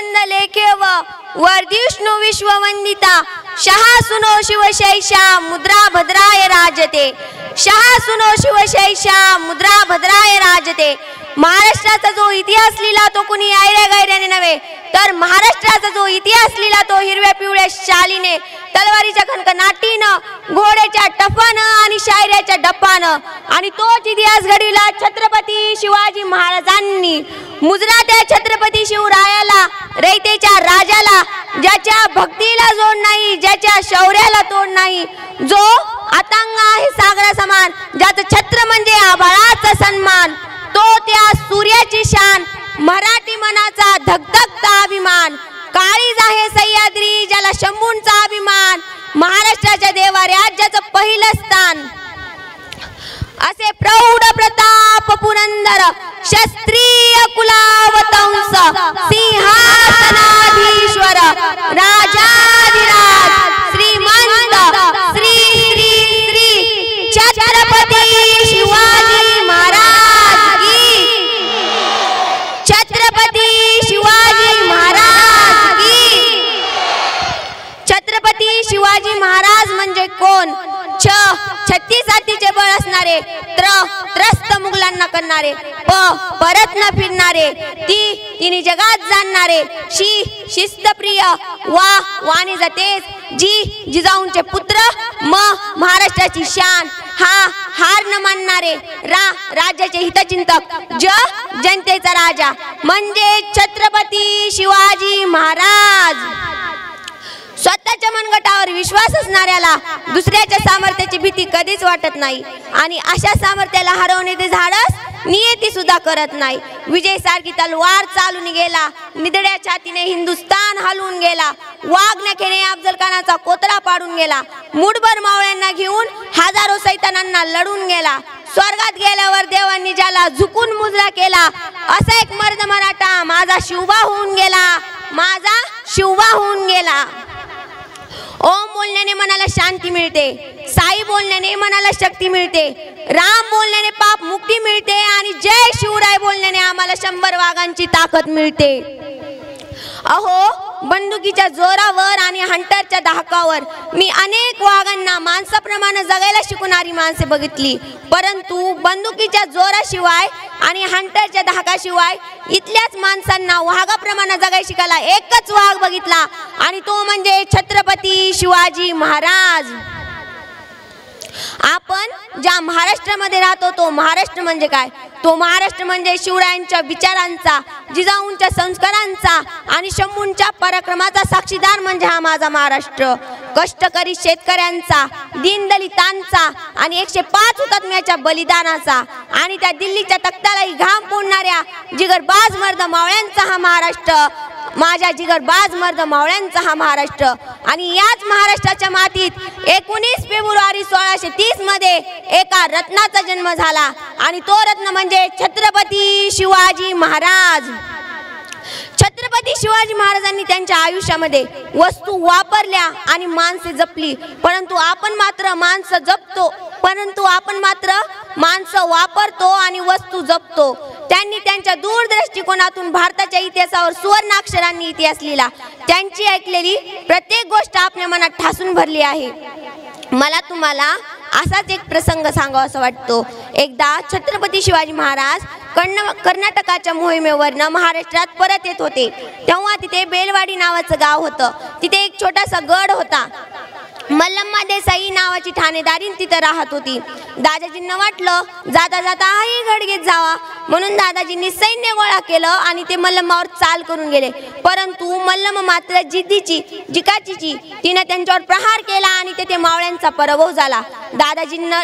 आनंद लेखेव वर्धिष्णु विश्ववंदिता शहा सुनो शिवशैषा मुद्रा भद्राय राजते शहा सुनो शिवशैषा मुद्रा भद्राय राजते। महाराष्ट्राचा जो इतिहास लिहिला तो कुणी आयऱ्या गायऱ्याने नव्हे तर महाराष्ट्राचा जो इतिहास लिहिला तो हिरव्या पिवळ्या शालीने तलवारीच्या खणखणाटीनं घोड्याच्या टपानं आणि शायऱ्याच्या डप्पानं आणि तोच इतिहास घडविला छत्रपती शिवाजी महाराजांनी। मुजरा त्या छत्रपती शिवरायाला रयतेच्या राजाला ज्याच्या भक्तीला जोड नाही ज्याच्या शौर्याला तोड नाही जो अतांग आहे सागरा समान ज्याचं छत्र म्हणजे आभाळाचा सन्मान तो त्या सूर्याची शान मराठी मनाचा धगधगता अभिमान काळीज आहे सह्याद्री ज्याला शंभूंचा अभिमान महाराष्ट्राच्या देवाऱ्यात ज्याचं पहिलं स्थान असे प्रौढ प्रताप पुरंदर क्षत्रिय कुलावतंस सिंहासनाधीश्वर राजाधिराज श्रीमंत श्री श्री श्री छत्रपती शिवाजी महाराज की छत्रपती शिवाजी महाराज की। छत्रपती शिवाजी महाराज म्हणजे कोण? छत्तीस जातीचे बळ असणारे, त्रस्त मुघलांना करणारे, परत न फिरणारे, तिन्ही जगात जाणणारे, शिस्तप्रिय, वाणी जातेस, जिजाऊंचे पुत्र, महाराष्ट्राची शान, हार न मानणारे, राज्याचे हितचिंतक, जनतेचा राजा म्हणजे छत्रपती शिवाजी महाराज। स्वतःच्या मनगटावर विश्वास असणाऱ्याला दुसऱ्याच्या सामर्थ्याची भीती कधीच वाटत नाही आणि अशा सामर्थ्याला हरवण्याचे धाडस नियती सुद्धा करत नाही। विजय सारखी तलवार चालून गेला, निधड्या छातीने हिंदुस्तान हलवून गेला, वाघ नखेने अफजल खानाचा कोतरा पाडून गेला, मुठभर मावळ्यांना घेऊन हजारो सैतानांना लढून गेला, स्वर्गात गेल्यावर देवांनी ज्याला झुकून मुजरा केला असा एक मर्द मराठा माझा शिवबा होऊन गेला, माझा शिवबा होऊन गेला। ओम बोलण्याने मनाला शांती मिळते, साई बोलण्याने मनाला शक्ती मिळते, राम बोलण्याने पाप मुक्ती मिळते आणि जय शिवराय बोलण्याने आम्हाला 100 वाघांची ताकद मिळते। अहो बंदुकीच्या जोरावर आणि हंटरच्या धाकावर मी अनेक वाघांना माणसाप्रमाणे जगायला शिकवणारी माणसे बघितली, परंतु बंदुकीच्या जोराशिवाय आणि हंटरच्या धाकाशिवाय इथल्याच माणसांना वाघाप्रमाणे जगायला शिकायला एकच वाघ बघितला आणि तो म्हणजे छत्रपती शिवाजी महाराज। आपण ज्या महाराष्ट्रामध्ये राहतो तो महाराष्ट्र म्हणजे काय? तो महाराष्ट्र म्हणजे शिवरायांच्या विचारांचा, जिजाऊंच्या संस्कारांचा आणि शंभूंच्या पराक्रमाचा साक्षीदार म्हणजे हा माझा महाराष्ट्र। कष्टकरी शेतकऱ्यांचा, दीनदलितांचा आणि 105 हुतात्म्याच्या बलिदानाचा आणि त्या दिल्लीच्या तख्तालाही घाम फोडणाऱ्या जिगरबाज मर्द मावळ्यांचा हा महाराष्ट्र, माझ्या जिगरबाज मर्द मावळ्यांचा हा महाराष्ट्र। आणि याच महाराष्ट्राच्या मातीत 19 फेब्रुवारी 1630 मध्ये एका रत्नाचा जन्म झाला आणि तो रत्न म्हणजे छत्रपती शिवाजी महाराज। छत्रपती शिवाजी महाराजांनी त्यांच्या आयुष्यामध्ये वस्तू वापरल्या आणि माणसे जपली, परंतु आपण मात्र माणसं वापरतो आणि वस्तू जपतो। त्यांनी त्यांच्या दूरदृष्टिकोनातून भारताच्या इतिहासावर सुवर्णाक्षरांनी इतिहास लिहिला। त्यांची ऐकलेली प्रत्येक गोष्ट आपल्या मनात ठासून भरली आहे। मला तुम्हाला असाच एक प्रसंग सांगावासा वाटतो। एकदा छत्रपती शिवाजी महाराज कर्नाटकाच्या मोहिमेवरनं महाराष्ट्रात परत येत होते, तेव्हा तिथे बेलवाडी नावाचं गाव होतं। तिथे एक छोटासा गड होता। मल्लम्मा देसाई नावाची ठाणेदारी तिथं राहत होती। दादाजींना वाटलं जाता जाता हाही गड घेत जावा, म्हणून दादाजींनी सैन्य गोळा केलं आणि ते मल्लम्मावर चाल करून गेले, परंतु मल्लम्मा मात्र जिकाचीची तिने त्यांच्यावर प्रहार केला आणि तेथे मावळ्यांचा पराभव झाला। दादाजींना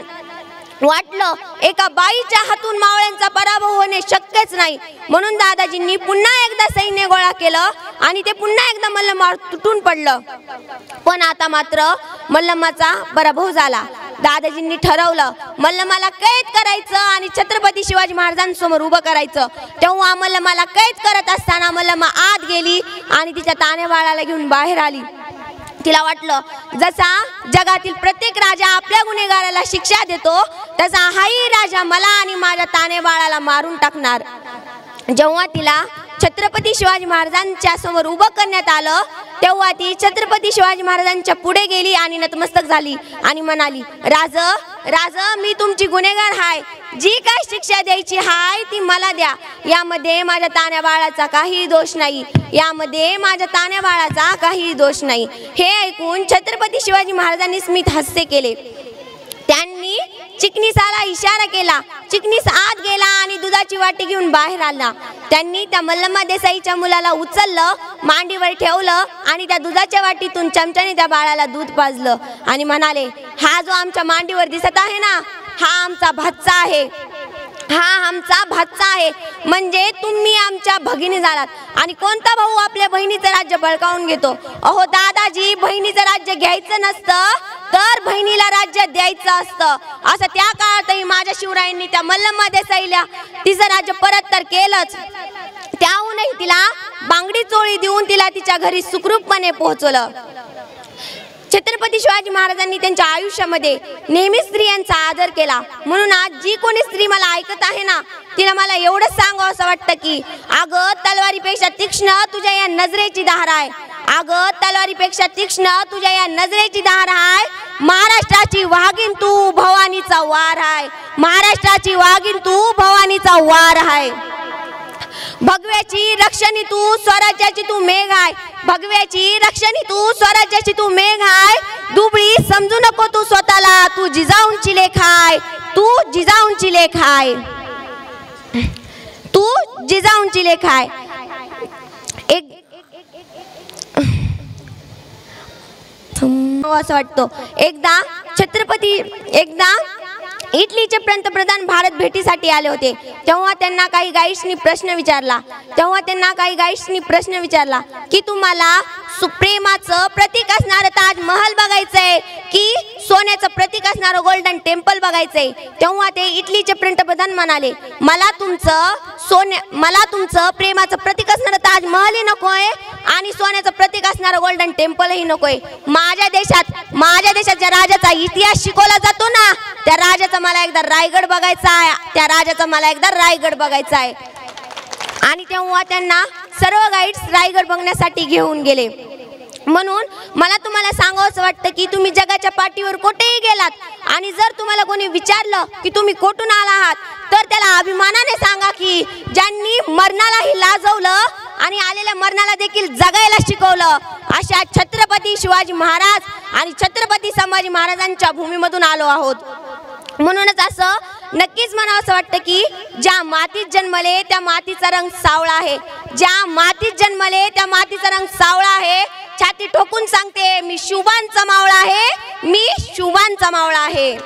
वाटलं एका बाईच्या हातून मावळ्यांचा पराभव होणे शक्यच नाही, म्हणून दादाजींनी पुन्हा एकदा सैन्य गोळा केलं आणि ते पुन्हा एकदा मल्लम्मावर तुटून पडलं, पण आता मात्र मल्लम्माचा पराभव झाला। दादाजींनी ठरवलं मल्लम्माला कैद करायचं आणि छत्रपती शिवाजी महाराजांसमोर उभं करायचं। तेव्हा मल्लम्माला कैद करत असताना मल्लम्मा आत गेली आणि तिच्या तानेबाळाला घेऊन बाहेर आली। तिला वाटलं जसा जगातील प्रत्येक राजा आपल्या गुन्हेगाराला शिक्षा देतो तसा हाही राजा मला आणि माझ्या तानेबाळाला मारून टाकणार। जेव्हा तिला छत्रपती शिवाजी महाराजांच्या समोर उभं करण्यात आलं तेव्हा ती छत्रपती शिवाजी महाराजांच्या पुढे गेली आणि नतमस्तक झाली आणि म्हणाली, राज राज मी तुमची गुन्हेगार आहे, जी काय शिक्षा द्यायची हाय ती मला द्या, यामध्ये माझ्या तान्या बाळाचा काही दोष नाही, यामध्ये माझ्या तान्या बाळाचा काही दोष नाही. हे ऐकून छत्रपती शिवाजी महाराजांनी स्मित हास्य केले. त्यांनी चिकनीसाला इशारा केला. चिकनीस आत गेला आणि दुधाची वाटी घेऊन बाहेर आला. त्यांनी त्या मल्लम्मा देसाईच्या मुलाला उचललं, मांडीवर ठेवलं आणि त्या दुधाच्या वाटीतून चमच्याने त्या बाळाला दूध पाजलं आणि म्हणाले, हा जो आमच्या मांडीवर दिसत आहे ना, हा आमचा भाचा आहे, हा आमचा भाचा आहे. म्हणजे तुम्ही आमच्या भगिनी झालात. आणि कोणता भाऊ आपल्या बहिणीचं राज्य बळकावून घेतो? अहो दादाजी, बहिणीचं राज्य घ्यायचं नसतं तर बहिणीला राज्य द्यायचं असतं. असं त्या काळातही माझ्या शिवरायांनी त्या मल्लम्मा देसाईला तिचं राज्य परत तर केलंच, त्याहूनही तिला बांगडी चोळी देऊन तिला तिच्या घरी सुखरूपपणे पोहोचवलं. छत्रपती शिवाजी महाराजांनी त्यांच्या आयुष्यामध्ये नेहमी स्त्रियांचा आदर केला. म्हणून आज जी कोणी स्त्री मला ऐकत आहे ना, तिला मला एवढंच सांगावं असं वाटतं की अगं तलवारीपेक्षा तीक्ष्ण तुझ्या या नजरेची धार आहे, अगं तलवारीपेक्षा तीक्ष्ण तुझ्या या नजरेची धार आहे. महाराष्ट्राची वाघीण तू, भवानीचा वार आहे, महाराष्ट्राची वाघीण तू, भवानीचा वार आहे. भगव्याची रक्षणी तू, स्वराज्याची तू मेघ आहे, भगव्याची रक्षणी तू, स्वराज्याची तू मेघ आहे. दुबळी समजू नको तू स्वतःला, तू जिजाऊंची लेख आहे, तू जिजाऊंची लेख आहे, तू जिजाऊंची लेख आहे. असं वाटतो एकदा इटलीचे पंतप्रधान भारत भेटीसाठी आले होते. तेव्हा त्यांना काही गाईड्सनी प्रश्न विचारला की तुम्हाला सुप्रेमाचं प्रतीक असणारं ताजमहल बघायचंय की सोन्याचं प्रतीक असणारं गोल्डन टेम्पल बघायचंय? तेव्हा ते इटलीचे पंतप्रधान म्हणाले, मला तुमचं प्रेमाचं प्रतीक असणारं ताजमहलही नकोय आणि सोन्याचं प्रतीक असणारं गोल्डन टेम्पलही नकोय. माझ्या देशात ज्या राजाचा इतिहास शिकवला जातो ना, त्या राजाचा मला एकदा रायगड बघायचा आहे. आणि तेव्हा त्यांना सर्व गाईड्स रायगड बघण्यासाठी घेऊन गेले. म्हणून मला तुम्हाला सांगावंसं वाटतं की तुम्ही जगाच्या पाठीवर कुठेही गेलात आणि जर तुम्हाला कोणी विचारलं की तुम्ही कुठून आला आहात, तर त्याला अभिमानाने सांगा की ज्यांनी मरणालाही लाजवलं आणि आलेल्या मरणाला देखील जगायला शिकवलं, अशा छत्रपती शिवाजी महाराज आणि छत्रपती संभाजी महाराजांच्या भूमीमधून आलो आहोत. म्हणूनच असं नक्कीच म्हणावंसं वाटतं की ज्या मातीत जन्मले त्या मातीचा रंग सावळा आहे, ज्या मातीत जन्मले त्या मातीचा रंग सावळा आहे. छाती ठोकून सांगते, मी शुभांचा मावळा आहे, मी शुभांचा मावळा आहे.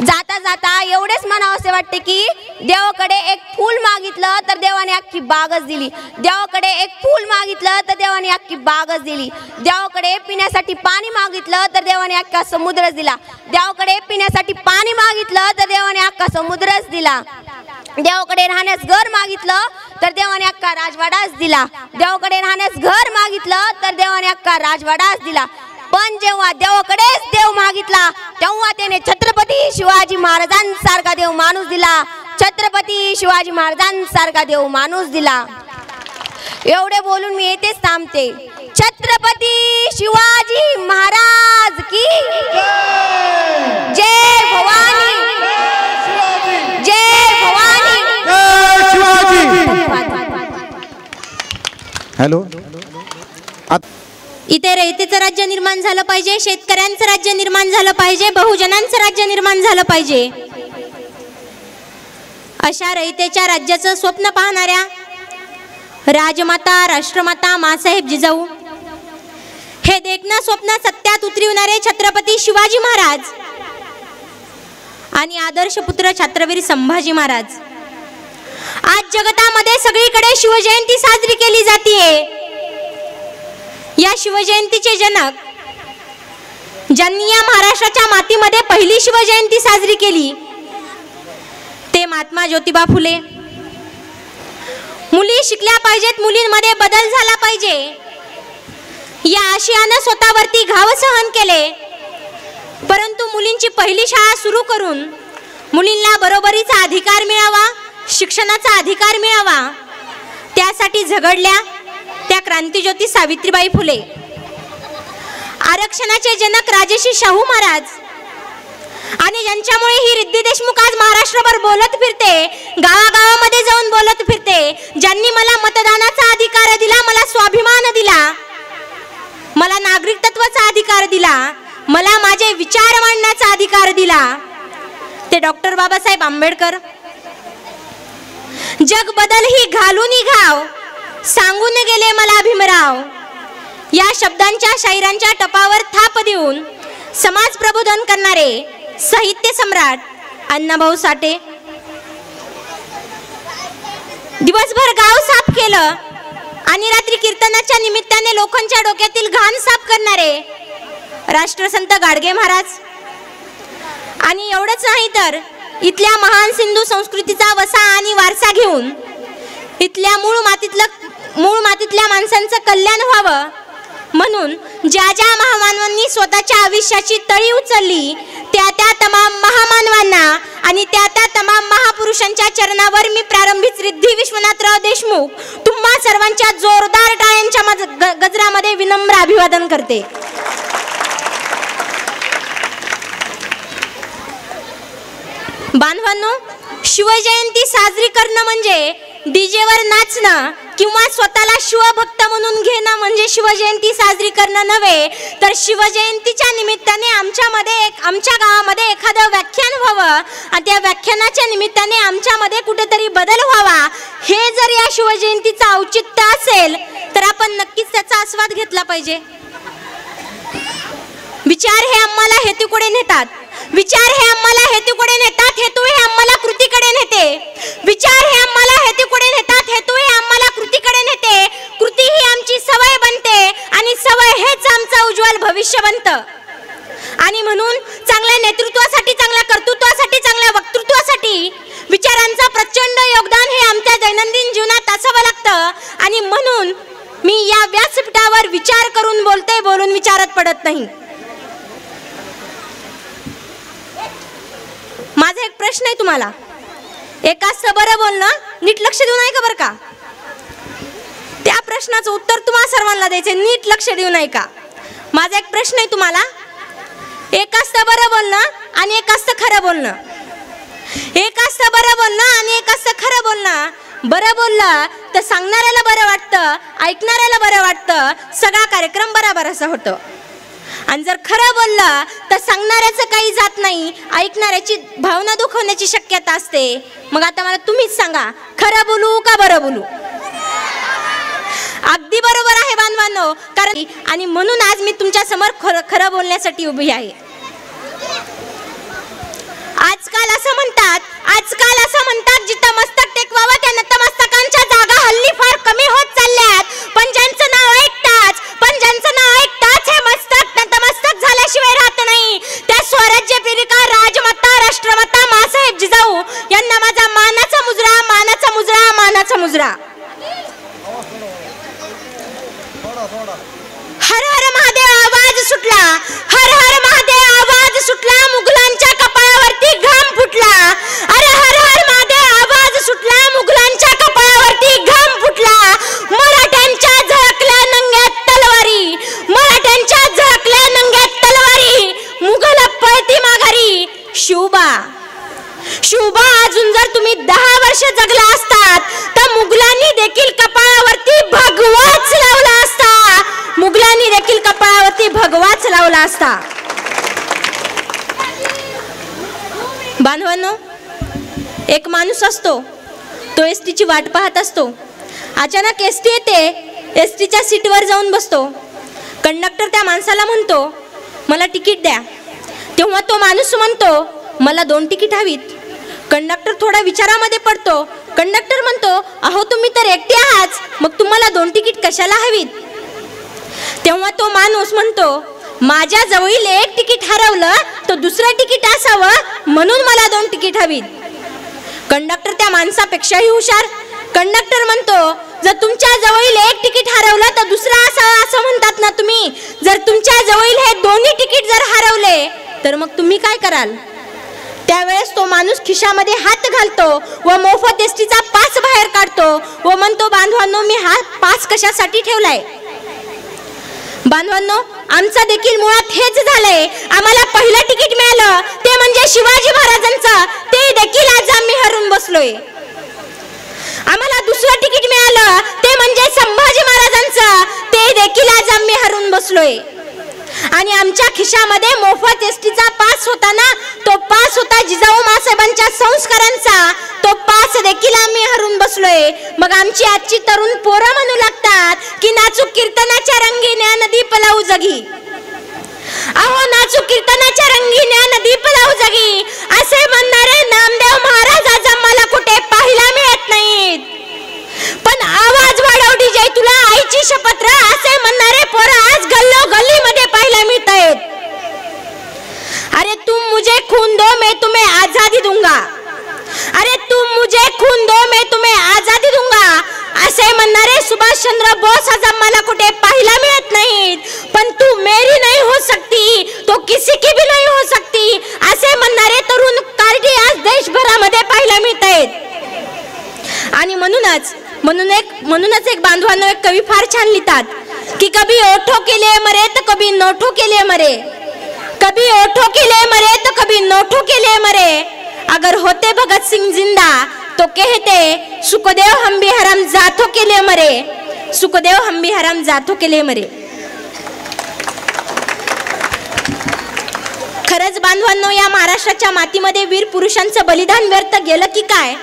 जाता जाता एवढेच म्हणावंसे वाटते की देवाकडे एक फूल मागितलं तर देवाने अख्खी बागच दिली, देवाकडे एक फूल मागितलं तर देवाने अख्खी बागच दिली, देवाकडे पिण्यासाठी पाणी मागितलं तर देवाने अख्खा समुद्रच दिला, देवाकडे पिण्यासाठी पाणी मागितलं तर देवाने अख्खा समुद्रच दिला, देवाकडे राहण्यास घर मागितलं तर देवाने अख्खा राजवाडाच दिला, देवाकडे राहण्यास घर मागितलं तर देवाने अख्खा राजवाडाच दिला. पण जेव्हा देवाकडेच देव मागितला तेव्हा त्याने छत्रपती शिवाजी महाराजांसारखा देव माणूस दिला, छत्रपती शिवाजी महाराजांसारखा देव माणूस दिला. एवढे बोलून मी येतेच थांबते. छत्रपती शिवाजी महाराज की जय भवानी, जय भवानी, जय शिवाजी. हॅलो. इथे रयतेचं राज्य निर्माण झालं पाहिजे, शेतकऱ्यांचं राज्य निर्माण झालं पाहिजे, बहुजनांचं राज्य निर्माण झालं पाहिजे. अशा रयतेच्या राज्याचं स्वप्न पाहणाऱ्या राजमाता राष्ट्रमाता माँसाहेब जिजाऊ, हे देखणं स्वप्न सत्यात उतरविणारे छत्रपती शिवाजी महाराज आणि आदर्श पुत्र छत्रवीर संभाजी महाराज. आज जगतामध्ये सगळीकडे शिवजयंती साजरी केली जाते. या शिवजयंतीचे जनक, ज्यांनी या महाराष्ट्राच्या मातीमध्ये पहिली शिवजयंती साजरी केली, ते महात्मा ज्योतिबा फुले. मुली शिकल्या पाहिजेत, मुलींमध्ये बदल झाला पाहिजे, या आशयानं स्वतःवरती घाव सहन केले. परंतु मुलींची पहिली शाळा सुरू करून मुलींना बरोबरीचा अधिकार मिळावा, शिक्षणाचा अधिकार मिळावा त्यासाठी झगडल्या त्या क्रांतिज्योती सावित्रीबाई फुले. आरक्षणाचे जनक राजर्षी शाहू महाराज आणि ज्यांच्यामुळे ही रिद्धी देशमुख आज महाराष्ट्रभर बोलत फिरते, गावागावामध्ये जाऊन बोलत फिरते, ज्यांनी मला मतदानाचा अधिकार दिला, मला स्वाभिमान दिला, मला नागरिकत्वाचा अधिकार दिला, मला माझे विचार मांडण्याचा अधिकार दिला, ते डॉक्टर बाबासाहेब आंबेडकर. जग बदल ही घालून घाव सांगून गेले मला भीमराव, या शब्दांच्या शाहिरांच्या टपावर थाप देऊन समाज प्रबोधन करणारे साहित्य सम्राट अण्णाभाऊ साठे. दिवसभर गाव साफ केलं आणि रात्री कीर्तनाच्या निमित्ताने लोकांच्या डोक्यातील घाण साफ करणारे राष्ट्रसंत गाडगे महाराज. आणि एवढंच नाही तर इथल्या महान सिंधू संस्कृतीचा वसा आणि वारसा घेऊन इथल्या मूळ मातीतल्या माणसांचं कल्याण व्हावं म्हणून ज्या ज्या महामानवांनी स्वतःच्या आयुष्याची तळी उचलली त्या त्या तमाम महामानवांना आणि त्या त्या तमाम महापुरुषांच्या चरणावर मी प्रारंभीच रिद्धी विश्वनाथराव देशमुख तुम्हा सर्वांच्या जोरदार टाळ्यांच्या गजरामध्ये विनम्र अभिवादन करते. बांधवांनो, शिवजयंती साजरी करणं म्हणजे डीजेवर नाचणं किंवा स्वतःला शिवभक्त म्हणून घेणं म्हणजे शिवजयंती साजरी करणं नव्हे, तर शिवजयंतीच्या निमित्ताने आमच्या गावामध्ये एखादं व्याख्यान व्हावं आणि त्या व्याख्यानाच्या निमित्ताने आमच्यामध्ये कुठेतरी बदल व्हावा, हे जर या शिवजयंतीचं औचित्य असेल तर आपण नक्कीच त्याचा आस्वाद घेतला पाहिजे. विचार हे आम्हाला हेतूकडे नेतात, विचार हे आम्हाला हेतूकडे नेतात, हेतू हे आम्हाला कृतीकडे नेते. विचार हे आम्हाला हेतूकडे नेतात, हेतू हे आम्हाला कृतीकडे नेते. कृती ही आमची सवय बनते आणि सवय हेच आमचं उज्ज्वल भविष्य बनतं. आणि म्हणून चांगल्या नेतृत्वासाठी, चांगल्या कर्तृत्वासाठी, चांगल्या वक्तृत्वासाठी विचारांचं प्रचंड योगदान हे आमच्या दैनंदिन जीवनात असावं लागतं. आणि म्हणून मी या व्यासपीठावर विचार करून बोलते, बोलून विचारत पडत नाही. माझा एक प्रश्न आहे तुम्हाला, एकाच बरं बोलणं, नीट लक्ष देऊ नाही का बरं का? त्या प्रश्नाचं उत्तर तुम्हाला सर्वांना द्यायचे, नीट लक्ष देऊ नाही का? माझा एक प्रश्न आहे तुम्हाला, एकाच बरं बोलणं आणि एकाच खरं बोलणं, एकाच बरं बोलणं आणि एकाच खरं बोलणं. बरं बोललं तर सांगणाऱ्याला बरं वाटतं, ऐकणाऱ्याला बरं वाटतं, सगळा कार्यक्रम बरोबर असं होतं. आणि जर खरं बोललं तर सांगणाऱ्याचं काही जात नाही, ऐकणाऱ्याची भावना दुखवण्याची शक्यता असते. मग आता मला तुम्हीच सांगा, खरं बोलू का बरं बोलू? अगदी बरोबर आहे बांधवांनो, कारण आणि म्हणून आज मी तुमच्या समोर खरं बोलण्यासाठी उभी आहे. आजकाल असं म्हणतात जिथं मस्तक टेकवावं त्या नतमस्तकांच्या जागा हल्ली फार कमी होत चालल्यात. पण ज्यांचं नाव ऐकताच हे मस्तक नतमस्तक झाल्याशिवाय राहत नाही. त्या स्वराज्य पीडिका राजमाता राष्ट्रमाता मासाहेब जिजाऊ यांना माझा मानाचा मुजरा, मानाचा मुजरा, मानाचा मुजरा. हर हर महादेव आवाज सुटला, हर हर महादेव आवाज सुटला, मुघलांच्या कपाळावरती घाम फुटला. अरे हर हर महादेव आवाज सुटला, मुघलांच्या कपाळावरती घाम फुटला. मराठ्यांच्या झळकल्या नंग्यात तलवारी, मराठ्यांच्या झळकल्या नंग्यात तलवारी, मुघल पळती माघारी. शिवबा अजून जर तुम्ही 10 वर्ष जगला असतात तर मुघलांनी देखील कपाळावरती भगवाच लावला असता, मुघलांनी देखील कपाळावरती भगवाच लावला असता. बांधवांनो, एक माणूस असतो, तो एसटीची वाट पाहत असतो. अचानक एसटी येते, एसटीच्या सीटवर जाऊन बसतो. कंडक्टर त्या माणसाला म्हणतो, मला तिकीट द्या. तेव्हा तो माणूस म्हणतो, मला 2 तिकीट हवीत. कंडक्टर थोडा विचारामध्ये पडतो. कंडक्टर म्हणतो, अहो तुम्ही तर एकटे आहात, मग तुम्हाला 2 तिकीट कशाला हवीत? तेव्हा तो माणूस म्हणतो, माझ्या जवळील 1 तिकीट हरवलं तर दुसरं तिकीट असावं म्हणून मला 2 तिकीट हवीत. कंडक्टर त्या माणसापेक्षाही हुशार. कंडक्टर म्हणतो, जर तुमच्या जवळील 1 तिकीट हरवलं तर दुसरं असावं असं म्हणतात ना तुम्ही. जर तुमच्या जवळील हे दोन्ही तिकीट जर हरवले तर मग तुम्ही काय कराल? त्या त्यावेळेस तो माणूस खिशामध्ये हात घालतो व मोफत एसटीचा पास बाहेर काढतो व म्हणतो, बांधवांनो, मी हा पास कशासाठी ठेवलाय? बांधवांनो, आमचं देखील मुळात हेच झालंय. आम्हाला पहिलं तिकीट मिळालं ते म्हणजे शिवाजी महाराजांचं, ते देखील आज आम्ही हरून बसलोय. आम्हाला दुसरं तिकीट मिळालं ते म्हणजे संभाजी महाराजांचं, ते देखील आज आम्ही हरून बसलोय. आणि आमच्या खिशामध्ये मोफत एसटीचा पास होता ना, तो पास होता जिजाऊ मासाहेबांच्या संस्कारांचा, तो पास देखील आम्ही हरून बसलोय. मग आमची आजची तरुण पोरं म्हणू लागतात की नाचू कीर्तनाच्या रंगी ज्ञान दीप लावू जगी. अहो, नाचू कीर्तनाच्या रंगी ज्ञान दीप लावू जगी असे म्हणणारे नामदेव महाराज आज आम्हाला कुठे पाहायला मिळत नाहीत. पण आवाज वाढव डीजे, तुला आईची शपथ रा असे म्हणणारे पोरं आज गल्लो गल्ली मध्ये पाहायला मिळत आहेत. अरे तुम मुझे खून दो मैं तुम्हें आजादी दूंगा, अरे तुम मुझे खून दो मैं तुम्हें आजादी दूंगा असे म्हणणारे सुभाषचंद्र बोस आज आम्हाला कुठे पाहायला मिळत नाहीत. पण तू मेरी नहीं हो सकती तो किसी की भी नहीं हो सकती असे म्हणणारे तरुण कार्टी आज देशभरामध्ये पाहायला मिळत आहेत. आणि म्हणूनच एक बांधवांनो, एक कवी फार छान लिहितात की कभी ओठों के लिए मरे तो कभी नोटों के लिए मरे, कभी ओठों के लिए मरे तो कभी नोटों के लिए मरे, अगर होते भगत सिंह जिंदा तो कहते सुखदेव हम भी हराम जातों के लिए मरे, सुखदेव हम भी हराम जातों के लिए मरे. खरंच बांधवांनो, या महाराष्ट्राच्या मातीमध्ये वीर पुरुषांचं बलिदान व्यर्थ गेलं की काय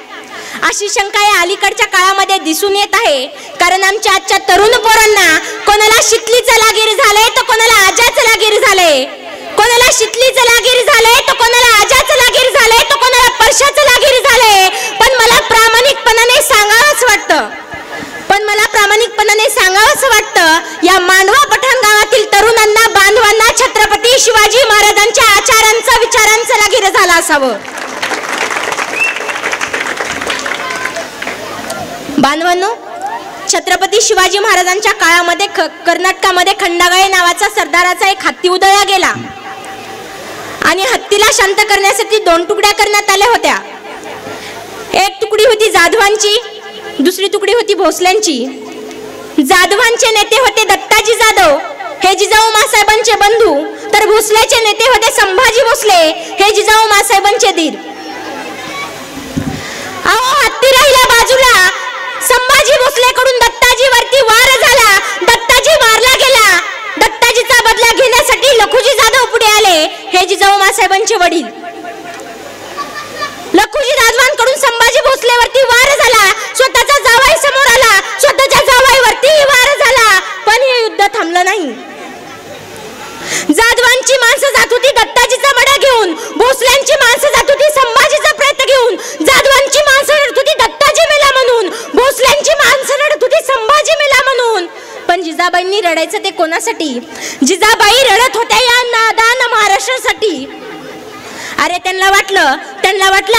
अशी शंका या अलीकडच्या काळामध्ये दिसून येत आहे. कारण आमच्या आजच्या तरुण पोरांना कोणाला शितलीचं लागीर झालंय तर कोणाला आजाचं लागीर झालंय, कोणाला शितलीचं लागीर झालंय तर कोणाला आजाचं लागीर झालंय तर कोणाला परशाचं लागीर झालंय. पण मला प्रामाणिकपणाने सांगावंसं वाटतं, या मांडवा पठाण गावातील तरुणांना, बांधवांना छत्रपती शिवाजी महाराजांच्या आचारांचं, विचारांचं लागीर झालं असावं. बांधवांनो, छत्रपती शिवाजी महाराजांच्या काळामध्ये कर्नाटकामध्ये खंडागाळे नावाचा सरदाराचा एक हत्ती उधळला गेला आणि हत्तीला शांत करण्यासाठी 2 तुकड्या करण्यात आल्या होत्या. एक तुकडी होती जाधवांची, दुसरी तुकडी होती भोसल्यांची. जाधवांचे नेते होते दत्ताजी जाधव, हे जिजाऊ मासाहेबांचे बंधू, तर भोसल्याचे नेते होते संभाजी भोसले, हे जिजाऊ मासाहेबांचे दीर. अहो, हत्ती राहिला बाजूला, संभाजी भोसले कडून दत्ताजी वरती वार झाला, दत्ताजी मारला गेला. दत्ताजीचा बदला घेण्यासाठी लखुजी जाधव पुढे आले, हे जिजाऊ मासाहेबांचे वडील. लखुजी जाधवांकडून संभाजी भोसले वरती वार झाला, स्वतःचा जावई समोर आला, स्वतःच्या जावईवरती वार झाला, पण हे युद्ध थांबलं नाही. जाधवांची माणसं जात होती दत्ताजीचा मडा घेऊन, भोसल्यांची माणसं जात होती संभाजीचा प्रयत्न घेऊन. जाधवांची माणसं रडत होती दत्ताजी मेला म्हणून, भोसल्यांची माणसं रडत होती संभाजी मेला म्हणून. पण जिजाबाईंनी रडायचं ते कोणासाठी? जिजाबाई रडत होत्या या नादान महाराष्ट्रासाठी. अरे त्यांना वाटलं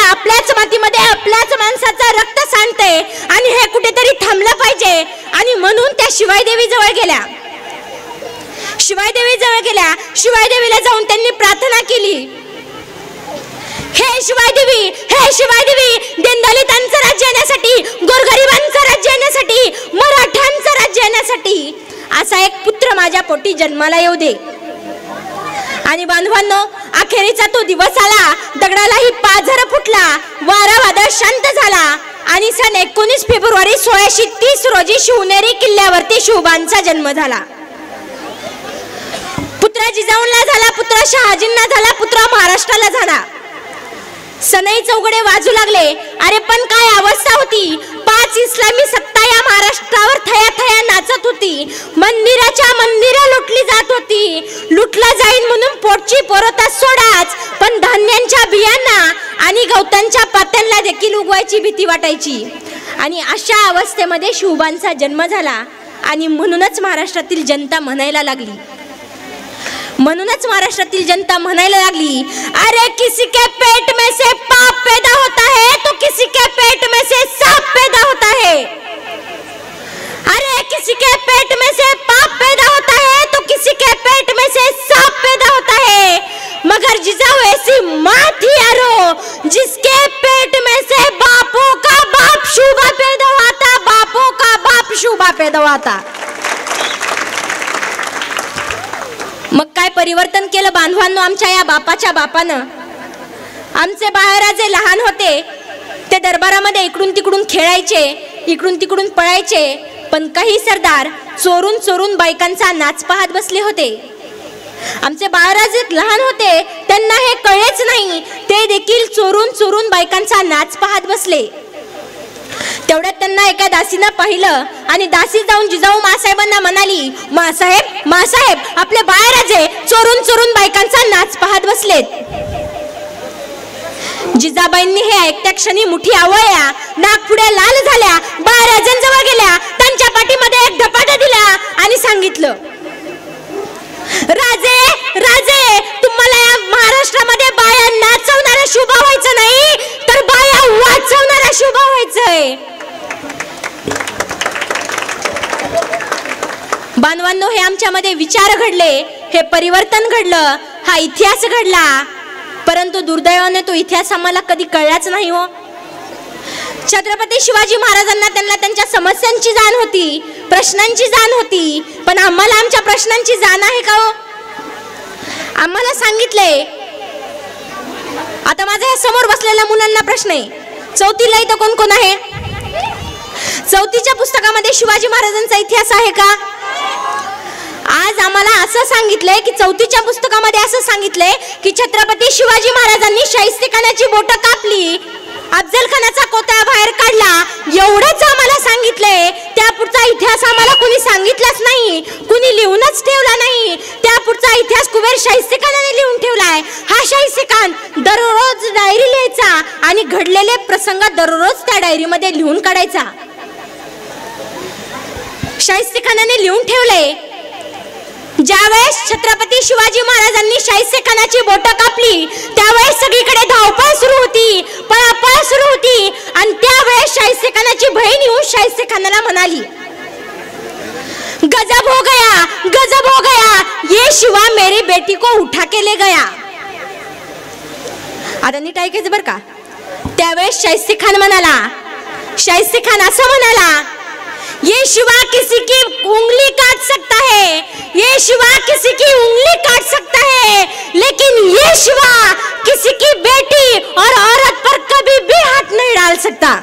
आपल्याच मातीमध्ये आपल्याच माणसाचं रक्त सांडतंय आणि हे कुठेतरी थांबलं पाहिजे. आणि म्हणून त्या शिवाईदेवी जवळ गेल्या. शिवाईदेवीला जाऊन त्यांनी प्रार्थना केली, हे शिवाईदेवी, दलितांचं राज्य येण्यासाठी, गोरगरिबांचं राज्य येण्यासाठी, मराठ्यांचं राज्य येण्यासाठी असा एक पुत्र माझ्या पोटी जन्माला येऊ दे. आणि बांधवांनो, अखेरीचा तो दिवस आला, दगडालाही पाझर फुटला, वारा वादळ शांत झाला आणि सन 19 फेब्रुवारी 1630 रोजी शिवनेरी किल्ल्यावरती शिवबांचा जन्म झाला. पुत्र जिजाऊंना झाला, पुत्र शहाजींना झाला, पुत्र महाराष्ट्राला झाला. सनई चौघडे वाजू लागले. अरे पण काय अवस्था होती! 5 इस्लामी सत्ता या महाराष्ट्रावर थया थया नाचत होती. मंदिराच्या मंदिरं लुटली जात होती. लुटला जाईल म्हणून पोटची पोरता सोडाच, पण धान्यांच्या बियांना आणि गवतांच्या पात्यांना देखील उगवायची भीती वाटायची. आणि अशा अवस्थेमध्ये शिवबांचा जन्म झाला. आणि म्हणूनच महाराष्ट्रातील जनता म्हणायला लागली, अरे किसी के पेट में से पाप पैदा होता है तो किसी के पेट में से सांप पैदा होता है. अरे किसी के पेट में से पाप पैदा होता है तो किसी के पेट में से सांप पैदा होता है. मगर जिजाऊ ऐसी माँ थी यारो आता. मग काय परिवर्तन केलं बांधवांनो आमच्या या बापाच्या बापानं. आमचे बाळराजे लहान होते, ते दरबारामध्ये इकडून तिकडून खेळायचे, इकडून तिकडून पळायचे, पण काही सरदार चोरून चोरून बायकांचा नाच पाहत बसले होते. आमचे बाळराजे लहान होते, त्यांना हे कळेच नाही, ते देखील चोरून चोरून बायकांचा नाच पाहत बसले. तेवढ्यात त्यांना एका दासीनं पाहिलं आणि दासी जाऊन जिजाऊ मासाहेबांना म्हणाली, मासाहेब मासाहेब, आपले बाळराजे चोरून चोरून बायकांचा नाच पाहत बसलेत. जिजाबाईंनी हे ऐकत्या क्षणी मुठी आवळल्या, नागपुड्या लाल झाल्या, बाळराजांजवळ गेल्या, त्यांच्या पाठीमध्ये एक धपाटा दिला आणि सांगितलं, राजे राजे, तुम्हाला या महाराष्ट्रामध्ये बाया नाचवणाऱ्या शोभा व्हायचं नाही, तर बाया वाचवणाऱ्या शोभा व्हायचंय. बांधवांनो, हे आमच्यामध्ये विचार घडले, हे परिवर्तन घडलं, हा इतिहास घडला. परंतु दुर्दैवाने तो इतिहास आम्हाला कधी कळलाच नाही हो. छत्रपती शिवाजी महाराजांना त्यांना त्यांच्या समस्यांची जाण होती, प्रश्नांची जाण होती, पण आम्हाला आमच्या प्रश्नांची जाण आहे का हो? आम्हाला सांगितलंय. आता माझ्या या समोर बसलेल्या मुलांना प्रश्न आहे, चौथीला इथं कोण कोण आहे? चौथीच्या पुस्तकामध्ये शिवाजी महाराजांचा इतिहास आहे का? आज आम्हाला असं सांगितलंय की चौथीच्या पुस्तकामध्ये असं सांगितलंय की छत्रपती शिवाजी महाराजांनी शाहिस्तेखानाची बोटं कापली, अफजल खानाचा कोतळा बाहेर काढला, एवढंच आम्हाला सांगितलंय. त्या पुढचा इतिहास आम्हाला कुणी सांगितलाच नाही, कुणी लिहूनच ठेवला नाही. त्या पुढचा इतिहास कुबेर शाहिस्तेखानाने लिहून ठेवलाय. हा शाहिस्तेखान दररोज डायरी लिहायचा आणि घडलेले प्रसंग दररोज त्या डायरीमध्ये लिहून काढायचा. शाहिस्तेखानाने लिहून ठेवलंय, ज्यावेळेस छत्रपती शिवाजी महाराजांनी शाहिस्तेखानाची बोटं कापली, त्यावेळेस सगळीकडे धावपळ सुरू होती, पळापळ सुरू होती. आणि त्यावेळेस शाहिस्तेखानाची बहीण येऊन शाहिस्तेखानाला म्हणाली, गजब हो गया, गजब हो गया, ये शिवा मेरी बेटी को उठा के ले गया. आता नीट ऐकायचं बरं का. त्यावेळेस शाहिस्तेखान म्हणाला, शाहिस्तेखान असं म्हणाला, ये शिवा किसी की उंगली काट सकता है, ये शिवा किसी की उंगली काट सकता है, लेकिन ये शिवा किसी की बेटी और औरत पर कभी भी हाथ नहीं डाल सकता.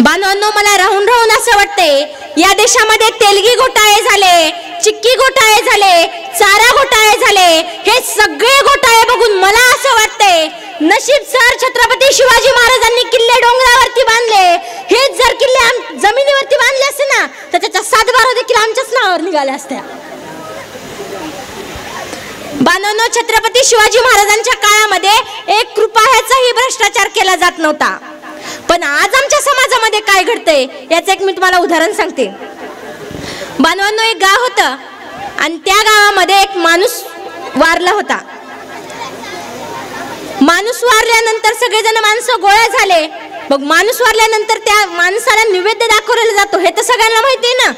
बांधवांनो, मला राहून राहून असं वाटतंय, या देशामध्ये तेलगी घोटाळे झाले, चिक्की घोटाळे झाले, चारा घोटाळे झाले, हे सगळे घोटाळे बघून मला असं वाटतंय, नशीब सर छत्रपती शिवाजी महाराजांनी किल्ले डोंगरावरती बांधले. हेच जर किल्ले जमिनीवरती बांधले असते ना, तर त्याच्या 7-12 देखील आमच्याच नावावर निघाल्या असत्या. बांधवांनो, छत्रपती शिवाजी महाराजांच्या काळामध्ये 1 रुपयाचाही भ्रष्टाचार केला जात नव्हता. पण आज आमच्या समाजामध्ये काय घडतंय याचं एक मी तुम्हाला उदाहरण सांगते. बांधवांनो, एक गाव होतं आणि त्या गावामध्ये एक माणूस वारला होता. माणूस वारल्यानंतर सगळेजण माणसं गोळा झाले. मग माणूस वारल्यानंतर त्या माणसाला नैवेद्य दाखवलेला जातो, हे तर सगळ्यांना माहिती आहे ना.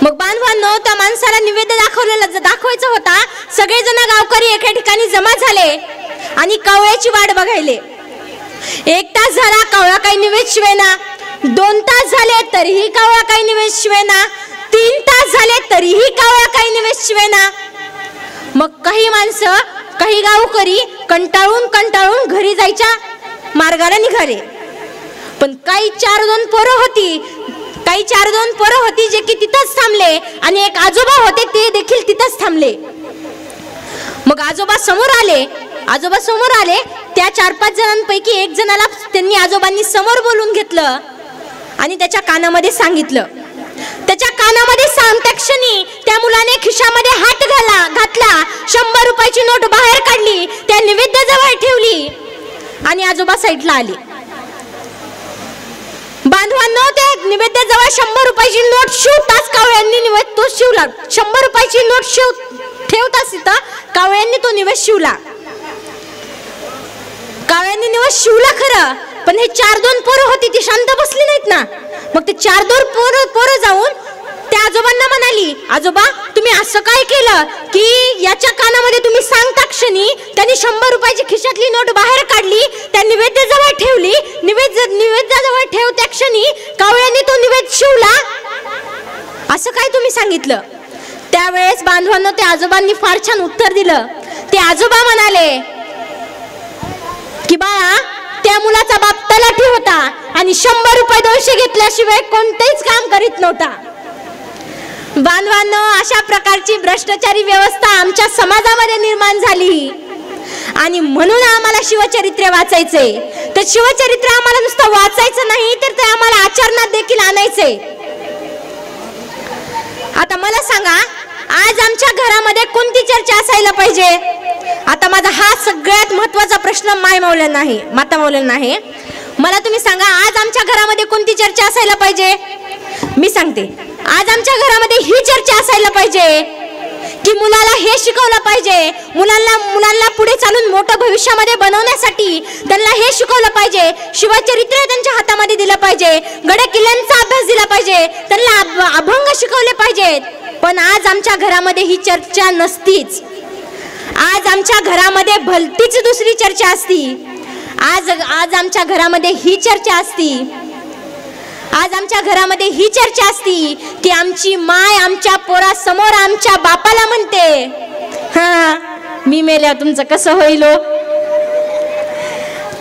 मग बांधवांनो, त्या माणसाला नैवेद्य दाखवायचा होता. सगळेजण गावकरी एका ठिकाणी जमा झाले आणि कावळ्याची वाट बघायले. 1 तास झाला, कावळा काही निवेद शिवेना. 2 तास झाले तरीही कावळा काही निवेद शिवेना. 3 तास झाले तरीही कावळा काही निवेद शिवेना. मग काही माणसं, काही गावकरी कंटाळून कंटाळून घरी जायच्या मार्गाला निघाले. पण काही 4-2 पोरं होती जे की तिथंच थांबले आणि एक आजोबा होते, ते देखील तिथंच थांबले. मग आजोबा समोर आले. त्या 4-5 जणांपैकी एक जणाला त्यांनी आजोबांनी समोर बोलून घेतलं आणि त्याच्या कानामध्ये सांगितलं. त्याच्या कानामध्ये सांगत्या क्षणी त्या मुलाने खिशामध्ये हात घातला, 100 रुपयाची नोट बाहेर काढली, त्या नैवेद्याजवळ ठेवली आणि आजोबा साईडला आले. बांधवांनो, त्या नैवेद्याजवळ 100 रुपयाची नोट शिवताच कावळ्यांनी निवेद तो शिवला. 100 रुपयाची नोट ठेवताच तिथं कावळ्यांनी तो निवेद शिवला. कावळ्यांनी निवेद शिवला खरं, पण हे 4-2 पोरं होती ती शांत बसली नाहीत ना. मग ते 4-2 पोरं जाऊन त्या आजोबांना म्हणाली, आजोबा तुम्ही असं काय केलं की याच्या कानामध्ये तुम्ही सांगता क्षणी त्यांनी 100 रुपयाची खिशातली नोट बाहेर काढली, त्या निवेद्याजवळ ठेवली, निवेद्याजवळ ठेवत्या क्षणी कावळ्याने तो निवेद शिवला, असं काय तुम्ही सांगितलं? त्यावेळेस बांधवांनो त्या आजोबांनी फार छान उत्तर दिलं. ते आजोबा म्हणाले की बाळा, त्या मुलाचा बाप तलाठी होता आणि 100 रुपये 200 घेतल्याशिवाय कोणतेच काम करीत नव्हता. बांधवांनो, अशा प्रकारची भ्रष्टाचारी व्यवस्था आमच्या समाजामध्ये निर्माण झाली आणि म्हणून आम्हाला शिवचरित्र वाचायचे. तर शिवचरित्र आम्हाला नुसतं वाचायचं नाही, तर ते आम्हाला आचरणात देखील आणायचे. आता मला सांगा, आज आमच्या घरामध्ये कोणती चर्चा असायला पाहिजे? आता माझा हा सगळ्यात महत्त्वाचा प्रश्न माता मौलांना आहे. मला तुम्ही सांगा, आज आमच्या घरामध्ये कोणती चर्चा असायला पाहिजे? मी सांगते, आज आमच्या घरामध्ये ही चर्चा असायला पाहिजे की मुलाला हे शिकवलं पाहिजे, मुलांना पुढे चालून मोठं भविष्यामध्ये बनवण्यासाठी त्यांना हे शिकवलं पाहिजे, शिवचरित्र त्यांच्या हातामध्ये दिलं पाहिजे, गड किल्ल्यांचा अभ्यास दिला पाहिजे, त्यांना अभंग शिकवले पाहिजेत. पण आज आमच्या घरामध्ये ही चर्चा नसतीच. आज आमच्या घरामध्ये भलतीच दुसरी चर्चा असती. आज आमच्या घरामध्ये ही चर्चा असती. आज आमच्या घरामध्ये ही चर्चा असती की आमची माय आमच्या पोरासमोर आमच्या बापाला म्हणते, हा मी मेल्यावर तुमचं कसं होईल?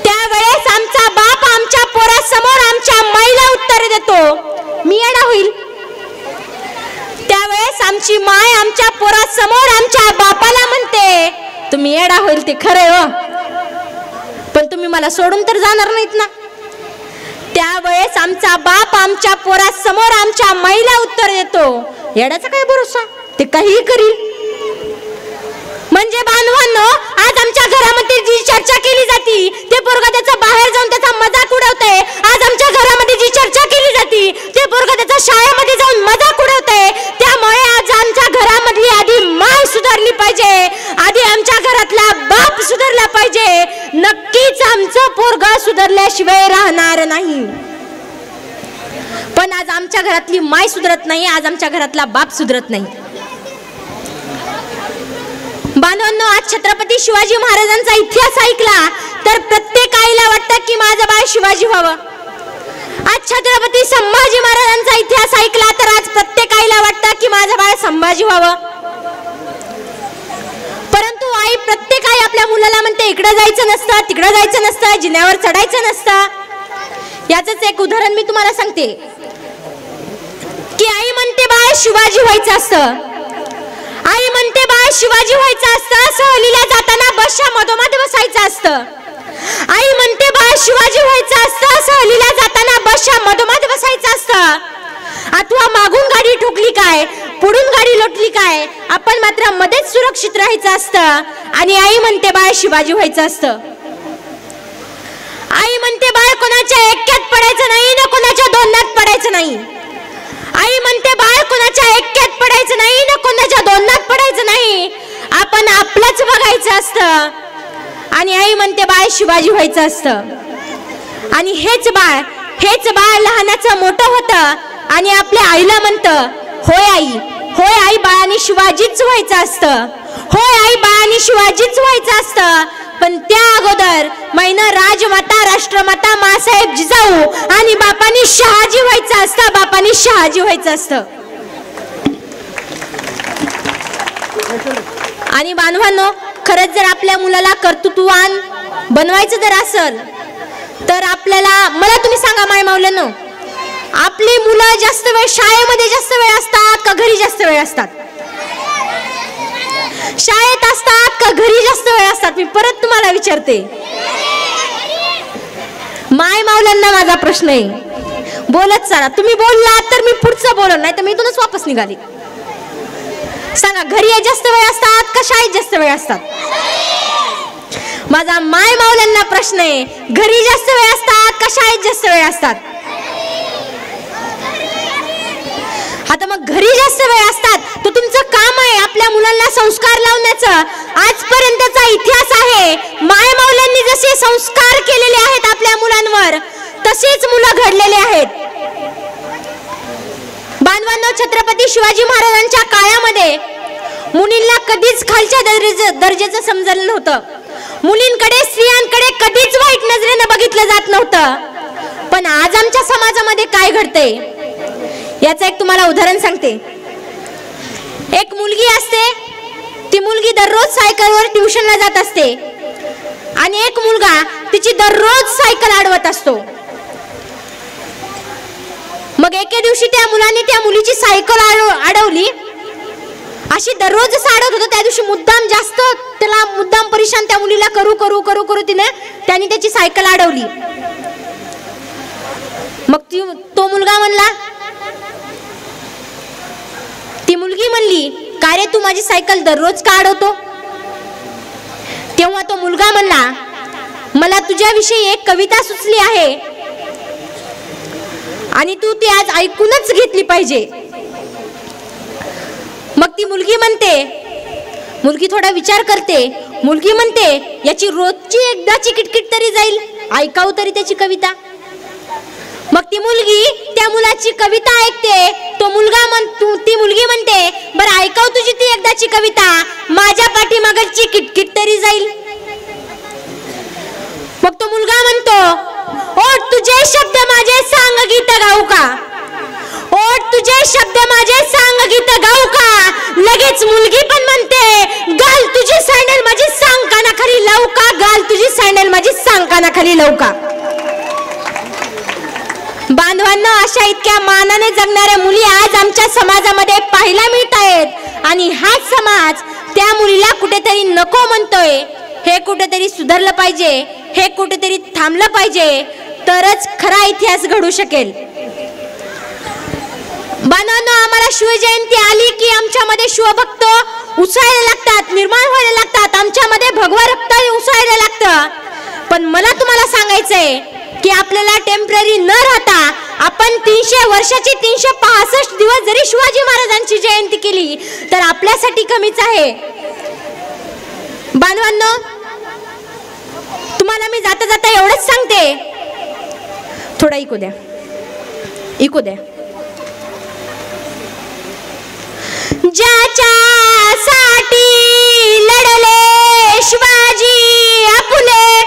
त्यावेळेस आमचा बाप आमच्या पोरासमोर आमच्या माईला उत्तर देतो, मी येडा होईल. त्यावेळेस आमची माय आमच्या पोरासमोर आमच्या बापाला म्हणते, तुम्ही येडा होईल ते खरंय हो, पण तुम्ही मला सोडून तर जाणार नाहीत ना. त्यावेळेस आमचा बाप आमच्या पोरासमोर आमच्या माईला उत्तर देतो, येड्याचा काय भरोसा, ते काहीही करील. म्हणजे बांधवांनो, आज आमच्या घरामध्ये जी चर्चा केली जाती ते पोरगा त्याचा बाहेर जाऊन त्याचा मजाक उडवतंय. आज आमच्या घरामध्ये जी चर्चा केली जाती ते पोरगा त्याचा शाळेमध्ये जाऊन मजाक उडवतंय. त्यामुळे आज आमच्या घरामधली आधी माय सुधारली पाहिजे, आधी आमच्या घरातला बाप सुधारला पाहिजे. नक्कीच आमचं पोरगा सुधारल्याशिवाय राहणार नाही. पण आज आमच्या घरातली माय सुधरत नाही, आज आमच्या घरातला बाप सुधरत नाही. बांधवांनो, आज छत्रपती शिवाजी महाराजांचा इतिहास ऐकला तर प्रत्येक आईला वाटतं की माझं बाळ शिवाजी व्हावं. आज छत्रपती संभाजी महाराजांचा इतिहास ऐकला तर आज प्रत्येक आईला वाटतं की माझं बाळ संभाजी व्हावं. परंतु प्रत्येक आई आपल्या मुलाला म्हणते, इकडे जायचं नसतं, तिकडे जायचं नसतं, जिन्यावर चढायचं नसतं. याचंच एक उदाहरण मी तुम्हाला सांगते की आई म्हणते बाळ शिवाजी व्हायचं असतं. आई म्हणते बाळ शिवाजी व्हायचं असतं, सहलीला जाताना बसच्या मधोमध बसायचं असतं. आई म्हणते बाळ शिवाजी व्हायचं असतं, सहलीला जाताना बसच्या मधोमध बसायचं असतं. अथवा मागून गाडी ठोकली काय, पुढून गाडी लोटली काय, आपण मात्र मध्येच सुरक्षित राहायचं असतं. आणि आई म्हणते बाळ शिवाजी व्हायचं असतं. आई म्हणते बाळ कोणाच्या एक्क्यात पडायचं नाही ना कोणाच्या दोनात पडायचं नाही. आई म्हणते बाळ कोणाच्या एक्क्यात पडायचं नाही ना कोणाच्या दोनात पडायचं नाही, आपण आपलंच बघायचं असतं. आणि आई म्हणते बाळ शिवाजी व्हायचं असतं. आणि हेच बाळ लहानाचं मोठं होतं आणि आपल्या आईला म्हणतं, होय आई बाळाने शिवाजीच व्हायचं असतं, होय आई बाळाने शिवाजीच व्हायचं असतं. पण त्या अगोदर मैनं राजमाता राष्ट्रमाता मासाहेब जिजाऊ आणि बापानी शहाजी व्हायचं असतं, बापानी शहाजी व्हायचं असतं. आणि बांधवांनो, खरंच जर आपल्या मुलाला कर्तृत्ववान बनवायचं जर असेल तर आपल्याला, मला तुम्ही सांगा माय माऊल्यांनो, आपली मुलं जास्त वेळ शाळेमध्ये जास्त वेळ असतात का घरी जास्त वेळ असतात? शाळेत असतात का घरी जास्त वेळ असतात? मी परत तुम्हाला विचारते. माय माऊल्यांना माझा प्रश्न आहे, बोलत चला. तुम्ही बोललात तर मी पुढचं बोलणार, नाही तर मी इथूनच वापस निघाली. सांगा, घरी जास्त वेळ असतात का शाळेत जास्त वेळ असतात? माझा माय माऊल्यांना प्रश्न आहे, घरी जास्त वेळ असतात का शाळेत जास्त वेळ असतात? आता मग घरी जास्त वेळ असतात तर तुमचं काम आहे आपल्या मुलांना संस्कार लावण्याचं. आजपर्यंतचा इतिहास आहे, माय माऊल्यांनी जसे संस्कार केलेले आहेत आपल्या मुलांवर तसेच मुलं घडलेले आहेत. बांधवांनो, छत्रपती शिवाजी महाराजांच्या काळामध्ये मुलींना कधीच खालच्या दर्जाचं समजलं नव्हतं. मुलींकडे, स्त्रियांकडे कधीच वाईट नजरेने बघितलं जात नव्हतं. पण आज आमच्या समाजामध्ये काय घडतंय याचं एक तुम्हाला उदाहरण सांगते. एक मुलगी असते, ती मुलगी दररोज सायकलवर ट्युशनला जात असते आणि एक मुलगा तिची दररोज सायकल अडवत असतो. मग एके दिवशी त्या मुलाने त्या मुलीची सायकल अडवली. अशी दररोज जसं अडवत होतं त्या दिवशी मुद्दाम जास्त त्याला मुद्दाम परेशान त्या मुलीला करू करू करू करू त्याने त्याची सायकल अडवली. मग तो मुलगा म्हणला, ती मुलगी म्हणली, का रे तू माझी सायकल दररोज का अडवतो? तेव्हा तो मुलगा म्हणला, मला तुझ्याविषयी एक कविता सुचली आहे आणि तू ती आज ऐकूनच घेतली पाहिजे. मग ती मुलगी म्हणते, मुलगी थोडा विचार करते, मुलगी म्हणते, याची रोजची एकदाची किटकिट तरी जाईल, ऐकावं तरी त्याची कविता. मग ती मुलगी त्या मुलाची कविता ऐकते. ती मुलगी म्हणते, बरं ऐकाव तुझी ती एकदाची कविता, माझ्या पाठीमागची किटकिट तरी जाईल. मग तो मुलगा म्हणतो, ओठ तुझे शब्द माझे सांग गीत गाऊ का, ओठ तुझे शब्द माझे सांग गीत गाऊ का. लगेच मुलगी पण म्हणते, गाल तुझी सँडल माझी सांग कानाखाली लावू का, गाल तुझी सँडल माझी सांग कानाखाली लावू का. बांधवांनो, अशा इतक्या मानाने जगणाऱ्या मुली आज आमच्या समाजामध्ये पाहायला मिळत आहेत आणि हाच समाज त्या मुलीला कुठेतरी नको म्हणतोय. हे कुठेतरी सुधारलं पाहिजे, हे कुठेतरी थांबलं पाहिजे, तरच खरा इतिहास घडू शकेल. बांधवांनो, आम्हाला शिवजयंती आली की आमच्यामध्ये शिवभक्त उसळायला लागतात, निर्माण व्हायला लागतात, आमच्यामध्ये भगवा रक्त उसळायला लागतं. पण मला तुम्हाला सांगायचंय की आपल्याला टेम्पररी न राहता आपण 300 वर्षाची 365 दिवस जरी शिवाजी महाराजांची जयंती केली तर आपल्यासाठी कमीच आहे. बांधवांनो, तुम्हाला मी जाता जाता एवढंच सांगते, थोडा इको द्या, इको द्या. ज्याच्यासाठी लढले शिवाजी आपुले,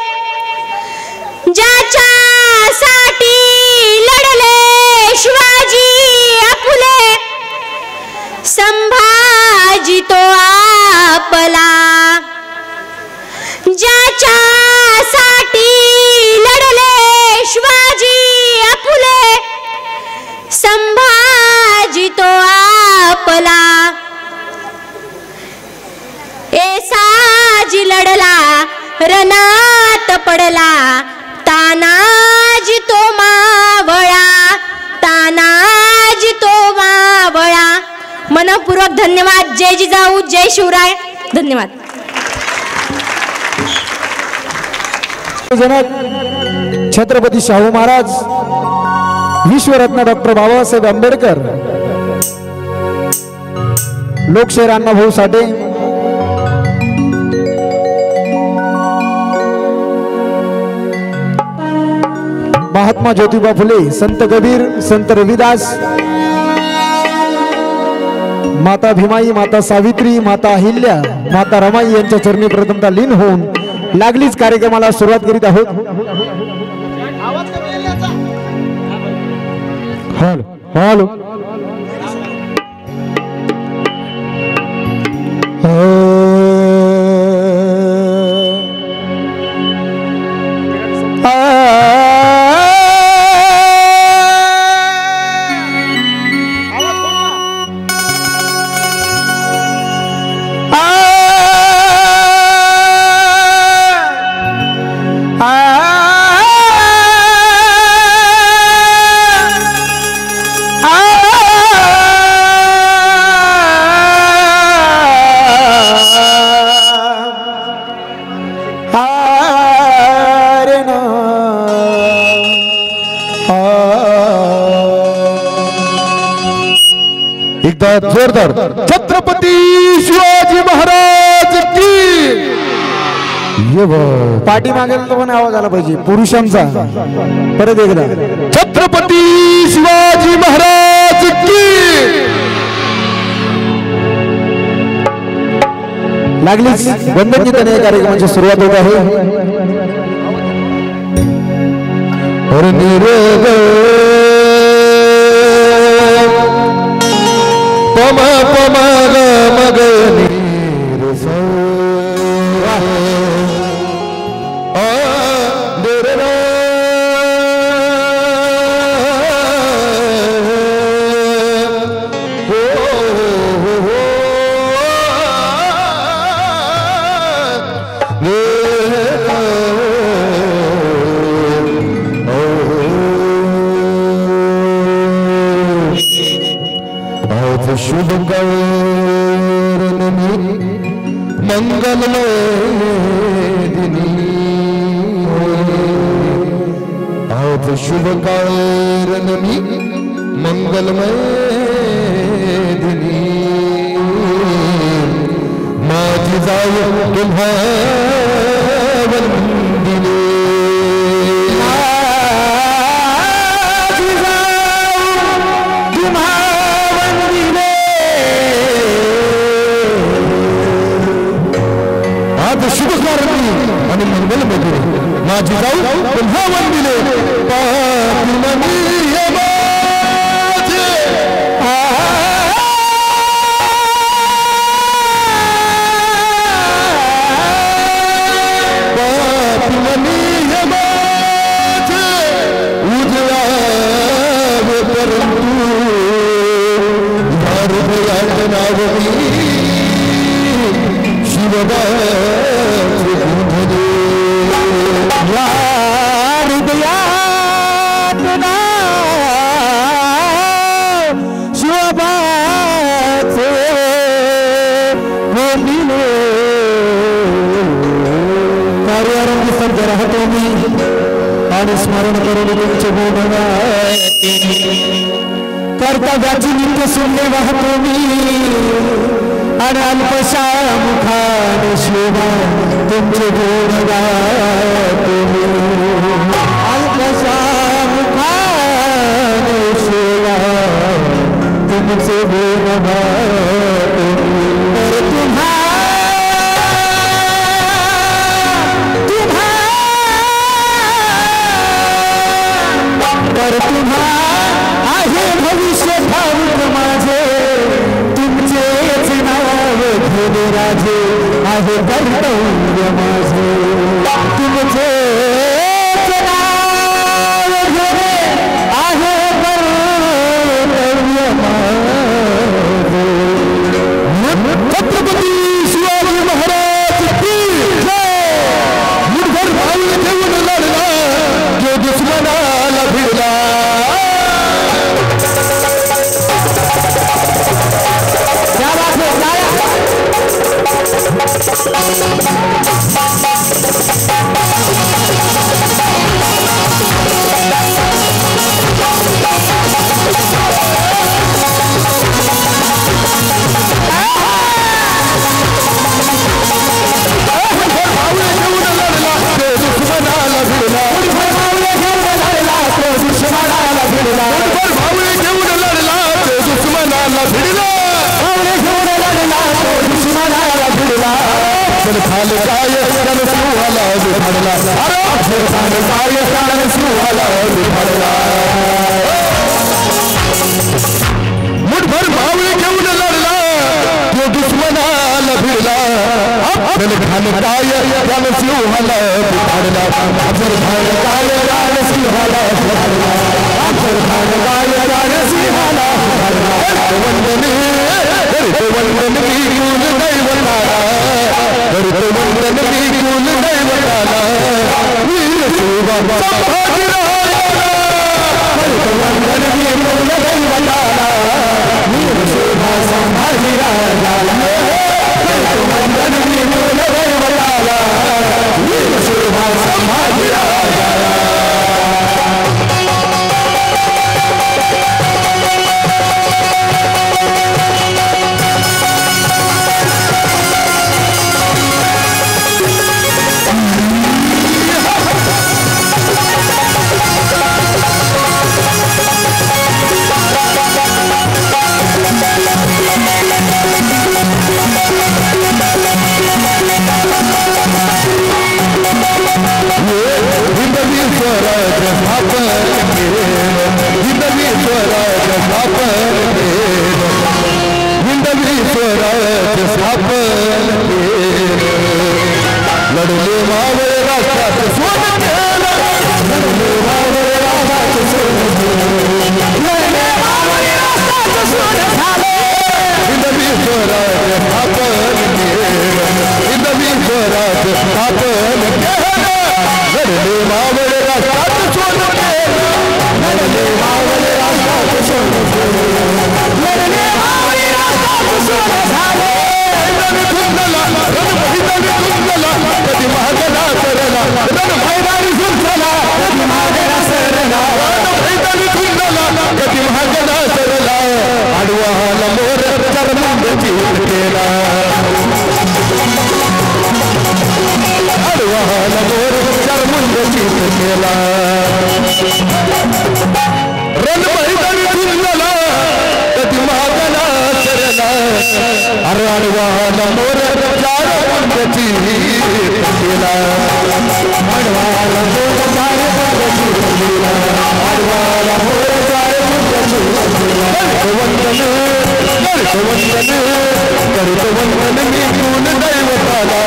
ज्याच्यासाठी लढले शिवाजी आपुले, संभाजी तो आपला, ज्याच्यासाठी लढले शिवाजी आपुले, संभाजी तो आपला. साजी लढला रणात पडला, तानाजी तो मावळा, तानाजी तो मावळा. मनपूर्वक धन्यवाद. जय जिजाऊ, जय शिवराय. धन्यवाद. जनक छत्रपती शाहू महाराज, विश्वरत्न डॉक्टर बाबासाहेब आंबेडकर, लोकशाहीर अण्णाभाऊ साठे, महात्मा ज्योतिबा फुले, संत कबीर, संत रविदास, माता भीमाई, माता सावित्री, माता अहिल्या, माता रमाई यांच्या चरणी प्रथमतः लीन होऊन लागलीच कार्यक्रमाला सुरुवात करीत आहोत. Hello hello. जोरदार छत्रपती शिवाजी महाराज की. पाठी मागेल पण आवाज आला पाहिजे पुरुषांचा. परत एकदा छत्रपती शिवाजी महाराज की. लागलीच वंदन गीताने या कार्यक्रमाची सुरुवात होत आहे. पम पम ग मग नीर सा शुभ कौरनी मंगलमय दिनी आज शुभ कौरनी मंगलमय दिनी माझी जाऊ तुम्हा वंदिले शुभ कारणी आणि मंगल मध्ये माझी जाऊ पुन्हा वंदिले आणि स्मरण करून तुमचे बोलवाते कर्तव्याची नित्य सुनले वाहतो मी आणि अल्पशा मुखाने शिवा तुमचे बोलवाते अल्पशा मुखाने शिवा तुमचे बोलवाते तर तुम्हा आहे भविष्य ठाऊक माझे तुमचेच नाव घेणे राजे आहे कर्तव्य माझे तुमचेच नाव घेणे आहे कर्तव्य माझे. छत्रपती शिवाजी महाराज की जय. मुठभर भाऊने ठेवून लढला जो दुश्मनाला भिडला. खाल काय सुहाला विफडला खाल काय सुहाला विफडला. मुठभर भावळे घेऊन लढला तो दुश्मनाला भिडला. खाल काय सुहाला विफडला खाल काय सुहाला विफडला. खाल काय सुहाला वंदनी वंदनी कुल दैवताला वंदन की कुल दैवताला वीर शोभा वंदन की कुल दैवताला वीर शोभा संभाजी राजाला वंदन की कुल दैवताला वीर शोभा संभाजी राजाला. स्थापन लढले मावळे राष्ट्रात सोन केलं लढले मावळे राष्ट्रात सोन लढले मावळे राष्ट्रात सोन झाले हिंदवी स्वराज स्थापन केलं हिंदवी स्वराज स्थापन केलं लढले मावळे राष्ट्रात सोन केलं लढले मावळे राष्ट्रात सोन लढले मावळे राष्ट्रात सोन झाले कधी महागडा सरला रण मैदानी सुरला कधी महागडा सरला मैदानी सुरला कधी महागडा सरला आडवाला मोर चरमुंड जीत केला आडवाला मोर चरमुंड जीत केला रण मैदानी सुरला कधी महागडा सरला अरे आडवाला मोर चरमुंड जीत केला आडवाला मोर चरमुंड जीत केला आडवाला मोर चरमुंड जीत केला करतो वंदन मी गुण दैवताला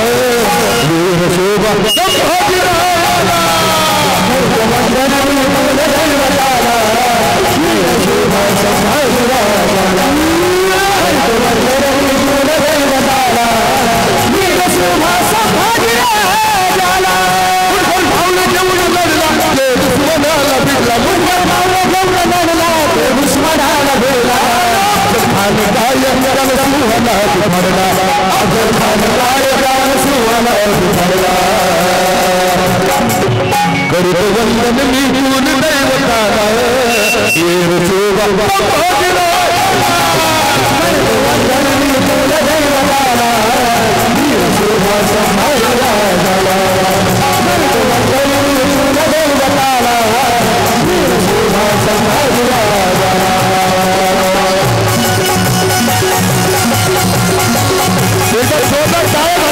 वीर शोभा संभाजीराजाला करतो वंदन मी गुण दैवताला वीर शोभा संभाजीराजाला करतो वंदन मी गुण दैवताला वीर शोभा संभाजीराजाला मुठभर भावलं घेऊन लढला ते दुश्मनाला भिडला मुठभर भावलं घेऊन लढला ते दुश्मनाला भिडला खान गाय जन सुहाना भरला अजर खान गाय जन सुहाना भरला करतो वंदन मी गुण दैवताला वीर शोभा संभाजीराजाला करतो वंदन मी गुण दैवताला वीर शोभा संभाजीराजाला करतो वंदन मी गुण दैवताला वीर शोभा संभाजीराजाला जोरदार टाळ्या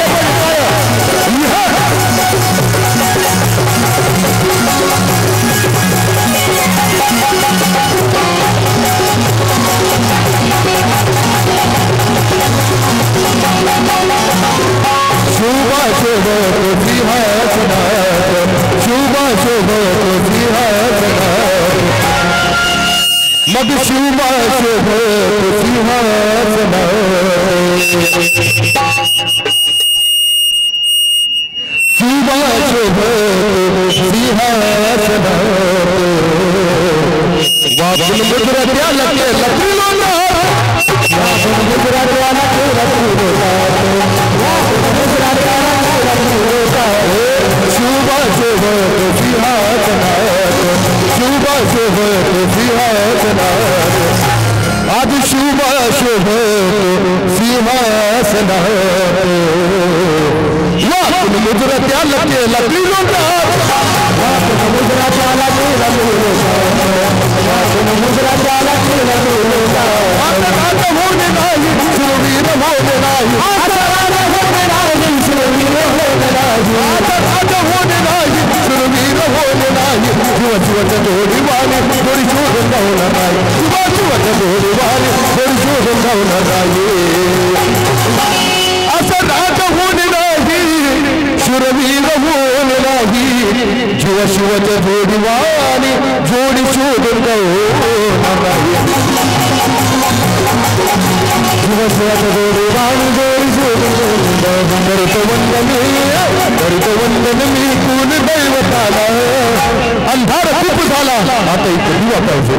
शुभा शुभ सिंहासनात शुभा शुभ सिंहासनात मग शुभा शुभ सिंहासनात शुभा शुभ सिंहासनात वापन मुद्रा त्याला केला त्रिलोना वापन मुद्रा त्याला केला त्रिलोना वापन मुद्रा त्याला केला त्रिलोना शुभा शुभ सिंहासनात शुभा शुभ सिंहासनात आज शुभा शुभ सिंहासनात वापन मुद्रा त्याला केला त्रिलोना वापन मुद्रा त्याला केला त्रिलोना वापन मुद्रा त्याला केला त्रिलोना आता राजा होणे नाही शूरवीर होणे नाही आता राजा होणे नाही शूरवीर होणे नाही आता राजा होणे नाही शूरवीर होणे नाही जीवा जीवाच्या जोडीवाले थोडी शोधून जाऊन नाही जीवा जीवाच्या जोडीवाले थोडी शोधून जाऊन नाही असं राजा होणे नाही शूरवीर होणे नाही जीवा शिवाच्या जोडीवाले जोडी शोधून जाऊन नाही जीवा शिवाच्या जोडीवाले जोडी शोधून जाऊन करतो वंदन मी गुण दैवताला अंधार खूप झाला आता एक दिवा पाहिजे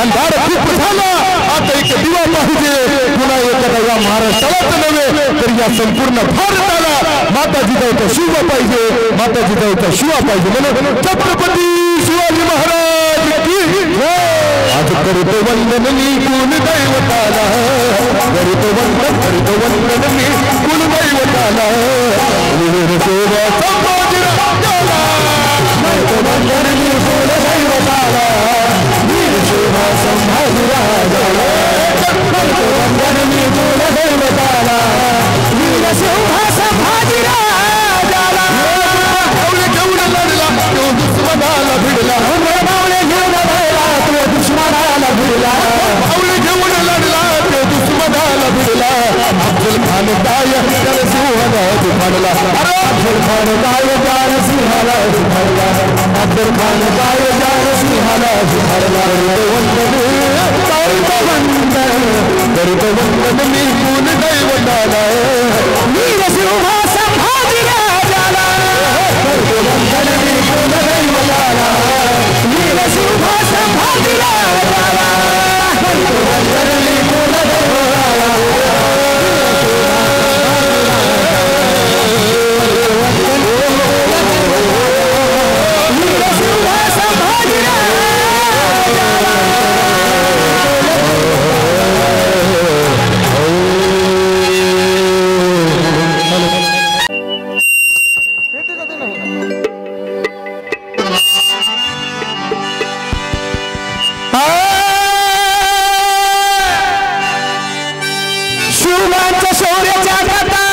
अंधार खूप झाला आता एक दिवा पाहिजे पुन्हा एखादा या महाराष्ट्रालाच नव्हे तर या संपूर्ण भारताला माता जिजाऊचा शिवा पाहिजे माता जिजाऊचा शिवा पाहिजे म्हणून छत्रपती शिवाजी महाराज की आज करतो वंदन मी गुण दैवताला करतो वंदन मी गुण दैवताला वीर शोभा संभाजीराजाला करतो वंदन मी गुण दैवताला वीर शोभा संभाजीराजाला करतो वंदन मी गुण दैवताला वीर शोभा संभाजीराजाला भावले घेऊन लढला तो दुश्मनाला भिडला भावले घेऊन लढला तो दुश्मनाला भिडला भावले घेऊन लढला तो दुश्मनाला भिडला अफजल खान शिवबांच्या शौर्याच्या कथा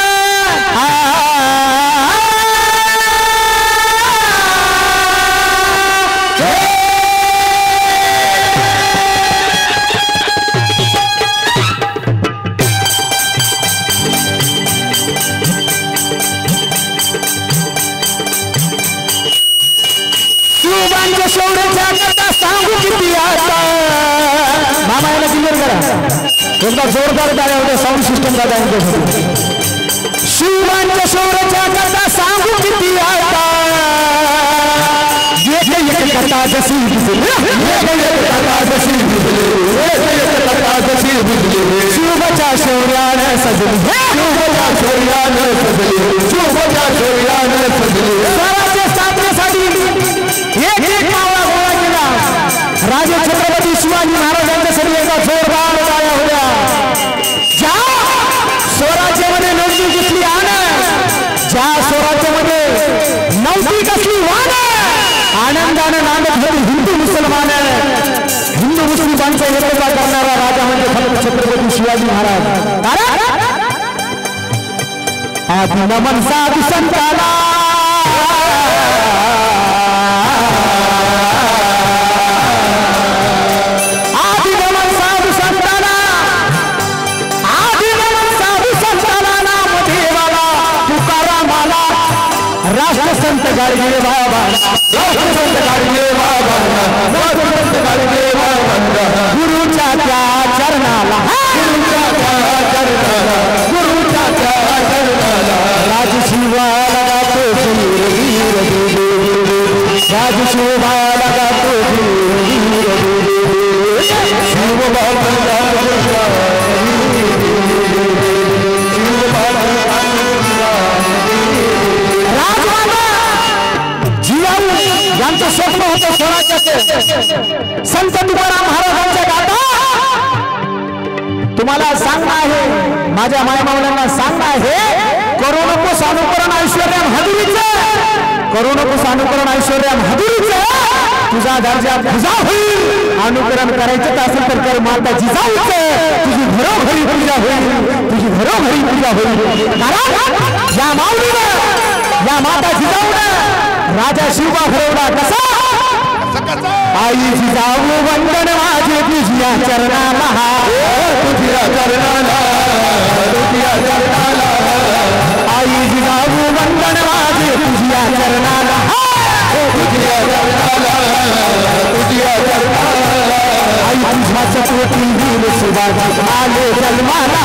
शिवबांच्या शौर्याच्या कथा सांगू किती आता मामा याला क्लिअर करा एकदा जोरदार टाळ्या होत्या साऊंड सिस्टम का शिवबांच्या शौर्याच्या कथा सांगू किती आता कथा जशी शिवबाच्या शौर्यानं सजली शिवबाच्या शौर्यानं सजली शिवबाच्या शौर्यानं सजली स्वराज्य स्थापनेसाठी एक मावळा गोळा केला राजे छत्रपती शिवाजी महाराजांच्यासाठी एका जोरदार टाळ्या होत्या ज्या स्वराज्यामध्ये नव्हती कसली आण ज्या स्वराज्यामध्ये नव्हती कसली वाण आनंदानं नांदत होती हिंदू मुसलमान हिंदू मुस्लिमांचा एकता करणारा राजा म्हणजे फक्त छत्रपती शिवाजी महाराज आधी नमन साधू संताला संत गाडगे बाबा संत गाडगे बाबा संत गाडगे बाबा गुरुच्या त्या चरणाला गुरुच्या त्या चरणाला राजशिवाला गातो वीर राजशिवाला गातो यांचं स्वप्न होतं स्वराज्याचे संत तुकाराम महाराजांच्या गाथा तुम्हाला सांगणं आहे माझ्या मायमावल्यांना सांगणं आहे करू नकोस अनुकरण ऐश्वर्याम हदुरीचं करू नकोस अनुकरण ऐश्वर्याम हदुरीचं तुझा दर्जा तुझा होईल अनुकरण करायचं असेल तर कर माता जिजाऊचं तुझी घरोघरी पूजा होईल तुझी घरोघरी पूजा होईल कारण या माऊलीनं या माता जिजाऊनं राजा शिवबा भरवला कसा आई जिजाऊ वंदन माझे तुझ्या चरणाला तुझ्या चरणाला तुझ्या चरणाला आई जिजाऊ वंदन माझे तुझ्या चरणाला तुझ्या चरणाला तुझ्या चरणाला आई तुझ्या चकोटी दिल शिवाजी आले जन्माला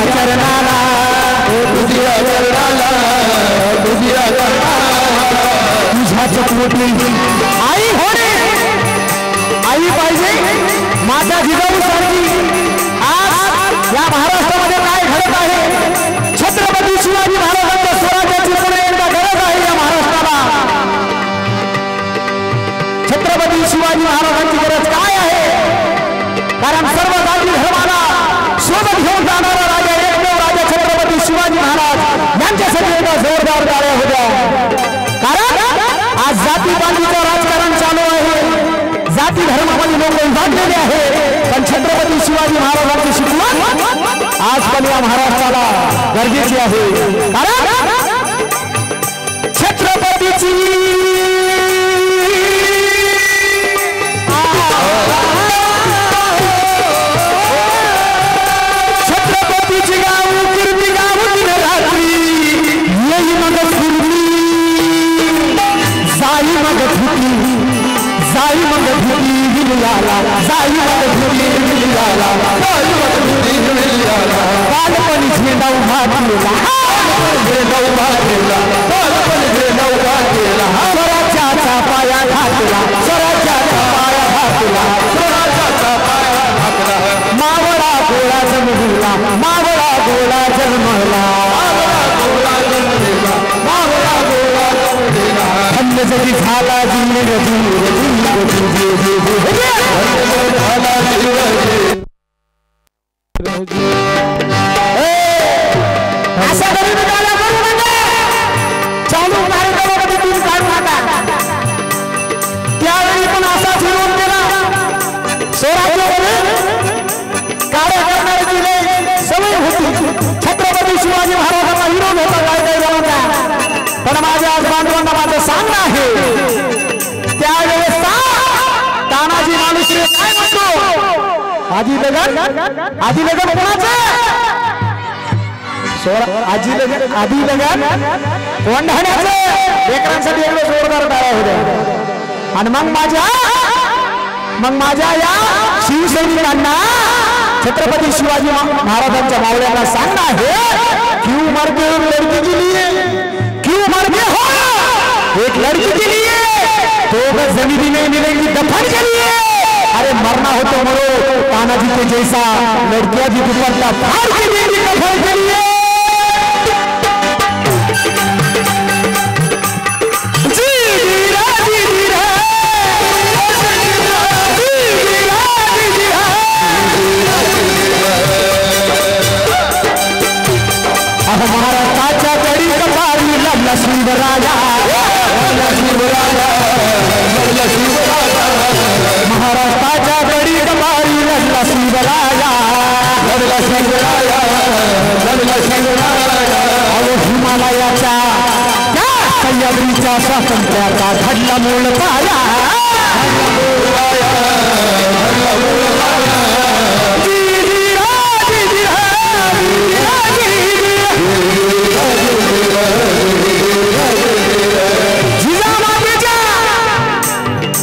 चरणाला तुझ्या चरणाला तुझ्या तुझ्या चकोटी आई होणे आई पाहिजे माता जिजाऊ सारखी आज या महाराष्ट्रामध्ये काय घडत आहे छत्रपती शिवाजी महाराजांच्या स्वराज्याची पुणे एकदा गरज आहे या महाराष्ट्राला छत्रपती शिवाजी महाराजांची गरज काय आहे कारण सर्व जाती धर्माला सोबत घेऊन जाणारा राजा एकमेव राजा छत्रपती शिवाजी महाराज यांच्यासाठी एका जोरदार टाळ्या होत्या कारण आज जातीपातीचं राजकारण चालू आहे जाती धर्मामध्ये लोक विभागलेले आहे पण छत्रपती शिवाजी महाराजांची शिकवण आज पण या महाराष्ट्राला गरजेची आहे कारण छत्रपतीची जाई मग धुली विलियाला जाई मग धुली विलियाला बालपणी झेंडा उभा केला झेंडा उभा केला बालपणी झेंडा उभा केला स्वराज्याचा पाया घातला स्वराज्याचा पाया घातला स्वराज्याचा पाया घातला मावळा गोळा जन्मला मावळा गोळा जन्मला मावळा गोळा जन्मला धन्य जगी झाला जीवन जीव जीव जीव जीव झाला जीवन स्वराज्यामध्ये कार्य करणाऱ्याची लय सवय होती. छत्रपती शिवाजी महाराजांना विरोध होता काय जणांचा. पण माझ्या आज बांधवांना माझं सांगणं आहे त्यावेळेस तानाजी मालुसरे काय म्हणतो आधी लगन कोणाचं आधी लगन कोंढाण्याचं लेकरांसाठी एवढं जोरदार टाळ्या होत्या. आणि मग माझ्या या शिवसैनिकांना छत्रपती शिवाजी महाराजांच्या मावळ्यांना सांगणं आहे क्यों मरते हो लड़की के लिए, क्यों मरते हो एक लड़की के लिए, तो अगर जमीनी नहीं मिलेगी दफन के लिए. अरे मरना हो तो मरो तानाजी के जैसा, लड़कियां भी दुपट्टा फाड़ के देंगी दफन के लिए. महाराष्ट्राच्या गडी कपाळी लढला शिवराया, महाराष्ट्राच्या गडी कपाळी लढला शिवराया, अहो हिमालयाच्या त्या सह्याद्रीच्या स्वातंत्र्याचा घडला मूळ पाया.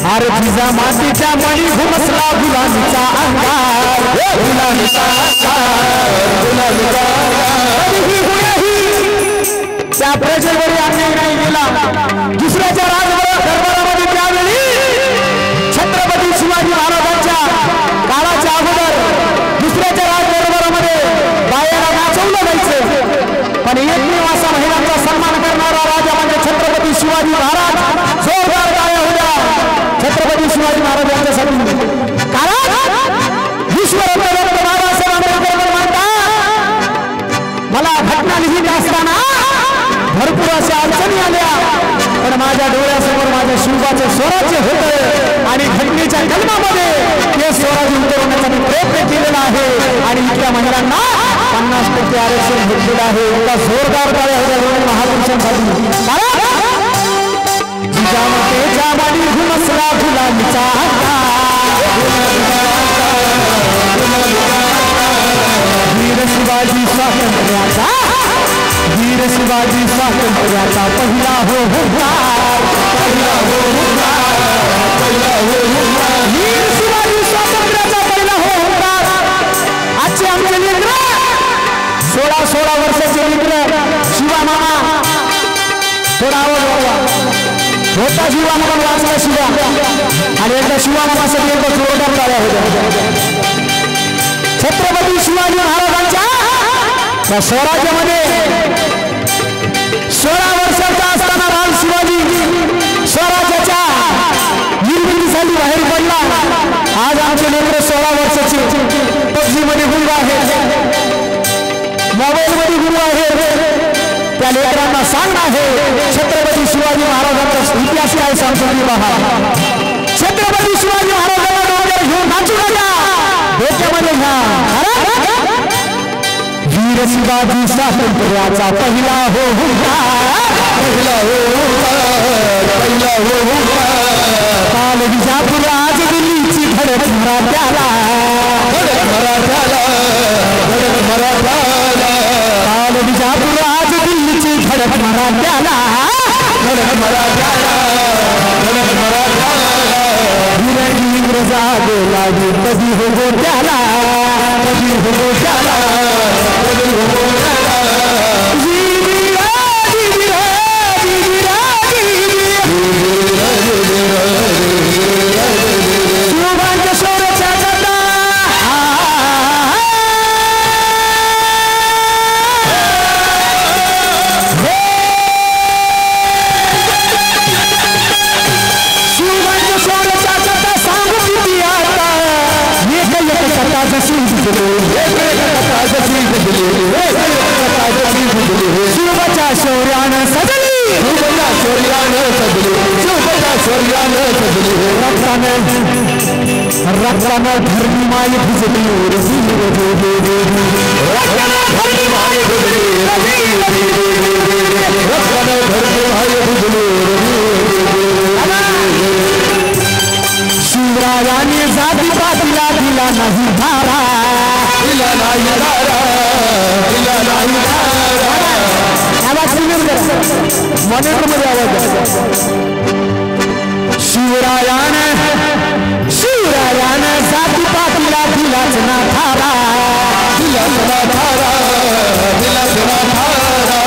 अरे जिजामातीच्या मणी घुमसला गुलामीचा अंगार, त्या प्रजेवर अन्याय नाही केला. दुसऱ्याच्या दरबारामध्ये त्यावेळी छत्रपती शिवाजी महाराजांच्या काळाच्या अगोदर दुसऱ्याच्या दरबारामध्ये बायाला नाचवलं जायचं. पण एकमेव असा महिलांचा सन्मान करणारा राजा म्हणजे छत्रपती शिवाजी महाराज. जोरदार टाळ्या होत्या छत्रपती शिवाजी महाराज यांच्यासाठी. कारण विश्वरत्न बाबासाहेब आंबेडकर म्हणतात मला घटना लिहित असताना भरपूर अशा अडचणी आल्या, पण माझ्या डोळ्यासमोर माझ्या शिवबाचे स्वराज्य होते आणि घटनेच्या कलमामध्ये ते स्वराज्य उतरवण्याचा प्रयत्न केलेला आहे. आणि इथल्या महिलांना 50% आरक्षण भेटलेलं आहे. एका जोरदार टाळ्या होत्या महापुरुषांसाठी. जिजामातेच्या मणी घुमसला गुलामीचा वीर शिवाजी स्वातंत्र्याचा, वीर शिवाजी स्वातंत्र्याचा पहिला हो हुंकार, वीर शिवाजी स्वातंत्र्याचा पहिला हो हुंकार. आजचे आमचे लेकर 16 वर्षाचे लेकर शिवा मामा थोडा आवाज होता शिवा म्हणून वाचला शिवा. आणि एकदा शिवा मामासाठी एकदा जोरदार टाळ्या होत्या. छत्रपती शिवाजी महाराजांच्या त्या स्वराज्यामध्ये 16 वर्षाचा असताना राज शिवाजी स्वराज्याच्या निर्मितीसाठी बाहेर पडला. आज आमचे लेकर 16 वर्षाचे पबजी मध्ये गुरु आहेत, मोबाईल मध्ये गुरु आहेत. त्या लेकरांना सांगणं आहे छत्रपती शिवाजी महाराजांचा इतिहास काय सांगतो मी पहा. छत्रपती शिवाजी महाराजांना डोक्यावर घेऊन नाचू नका, डोक्यामध्ये घ्या. वीर शिवाजी स्वातंत्र्याचा पहिला हो हुंकार, पहिला हो हुंकार, पहिला हो हुंकार. काल विजापूर आज दिल्लीची धडक मराठ्याला, धडक मराठ्याला, धडक मराठ्याला. काल विजापूर आज दिल्लीची धडक मराठ्याला, धडक मराठ्याला, धडक मराठ्याला. इंग्रजा गेला कधी हो गोट्याला, कधी हो गोट्याला, कधी हो गोट्याला. शिवबांच्या शौर्याच्या गदा शिवबाच्या शौर्यानं सजली, शिवबाच्या शौर्यानं सजली, शिवबाच्या शौर्यानं सजली. रक्तानं रक्तानं धरणी माय भिजली रक्तानं धरणी माय भिजली रक्तानं धरणी माय भिजली शिवरायाने जाती पातीला दिला नाही धारा दिला नाही धारा दिला नाही धारा आवाज मॉनिटर मध्ये आवाज शिवरायाने जाती पातीला दिलाच ना धारा दिलाच ना धारा दिलाच ना धारा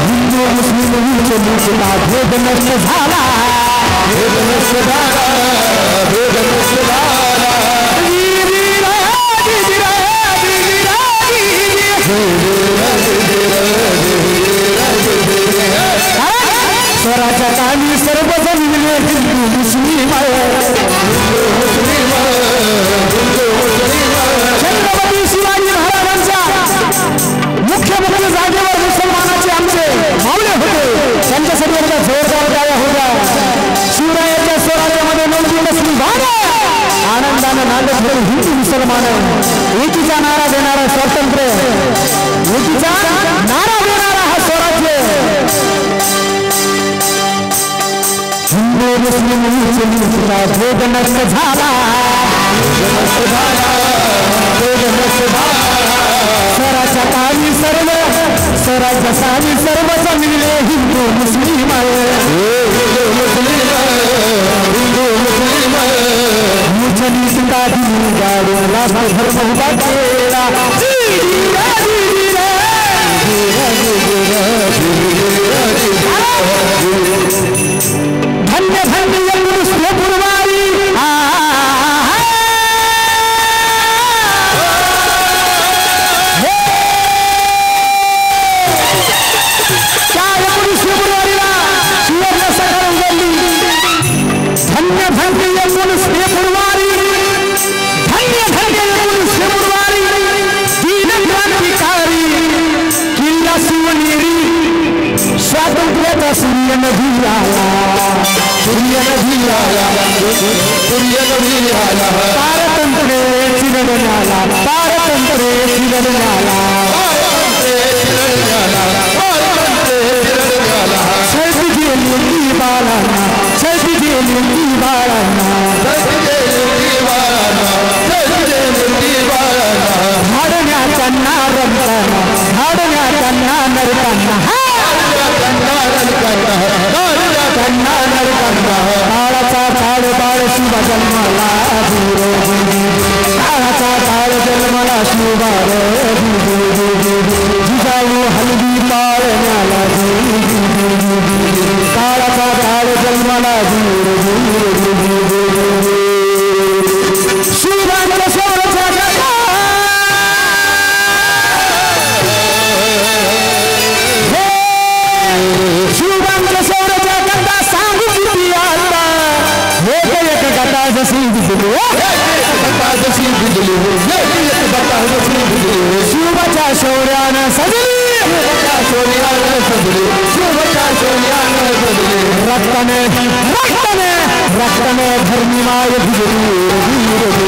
हिंदू मुस्लिम मुलीचा भेद नष्ट झाला भेद नष्ट झाला भेद नष्ट झाला स्वराच्या कामी सर्व जमिले हिंदू मुस्लिम छत्रपती शिवाजी महाराजांच्या मुख्य जागेवर मुसलमानाचे आमचे मावळे होते त्यांच्यासाठी एकदा जोरदार गाया होत्या शिवरायाच्या स्वराज्यामध्ये नोंदणी नसली आनंदानं नांदत होते हिंदू मुसलमान एकीचा नारा देणारा स्वातंत्र्य एकीचा नारा देणारा हा स्वराज्य हिंदू मुस्लिम भेद नष्ट झाला स्वराच्या काळी सर्व स्वराज्यासाठी सर्व जमिले हिंदू मुस्लिम गाडूला धर्म उभा केला धन्य धन्य पुरवारी धन्य क्रांतिकारी किल्ला शिवनेरी स्वातंत्र्याचा सूर्य नदी आला पारतंत्र्याची लढण्याला छळती गेली बाळांना हाडण्याच्या रमताना नरताना काळाचा काळ बाळ शिवा जन्माला काळाचा काळ जन्माला शिवार जिजाऊ हलवी पाळण्याला काळाचा काळ जन्माला शिवाच्या शौर्याच्या शिवबांच्या शौर्याच्या कथा सांगू किती आता एक कथा जशी दिसली शिवबाच्या शौर्यानं सजली रक्ताने धर्मी माय भिजली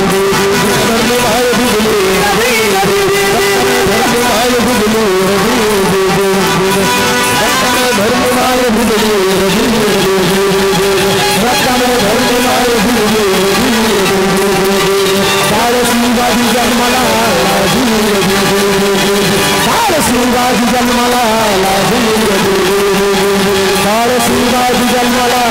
शिवाजी जन्माला शिवाजी जन्माला शिवाजी जन्माला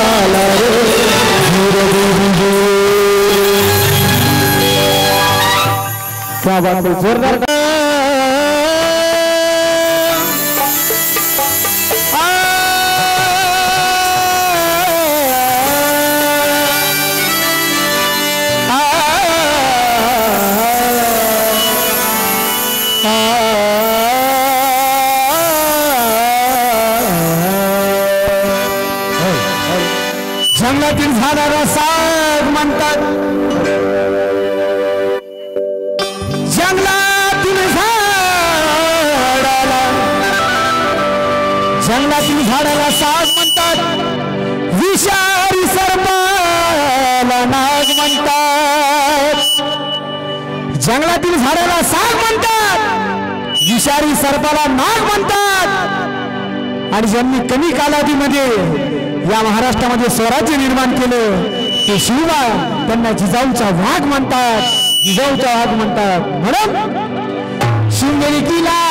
क्या बात है जोरदार जंगलातील झाडाला साग म्हणतात जंगलातील झाडाला साग म्हणतात विषारी सर्पाला नाग म्हणतात जंगलातील झाडाला साग म्हणतात, विषारी सर्पाला नाग म्हणतात. आणि ज्यांनी कमी कालावधीमध्ये या महाराष्ट्रामध्ये स्वराज्य निर्माण केलं ते शिवबा, त्यांना जिजाऊचा वाघ म्हणतात, जिजाऊचा वाघ म्हणतात. म्हणून शिवनेरी किल्ला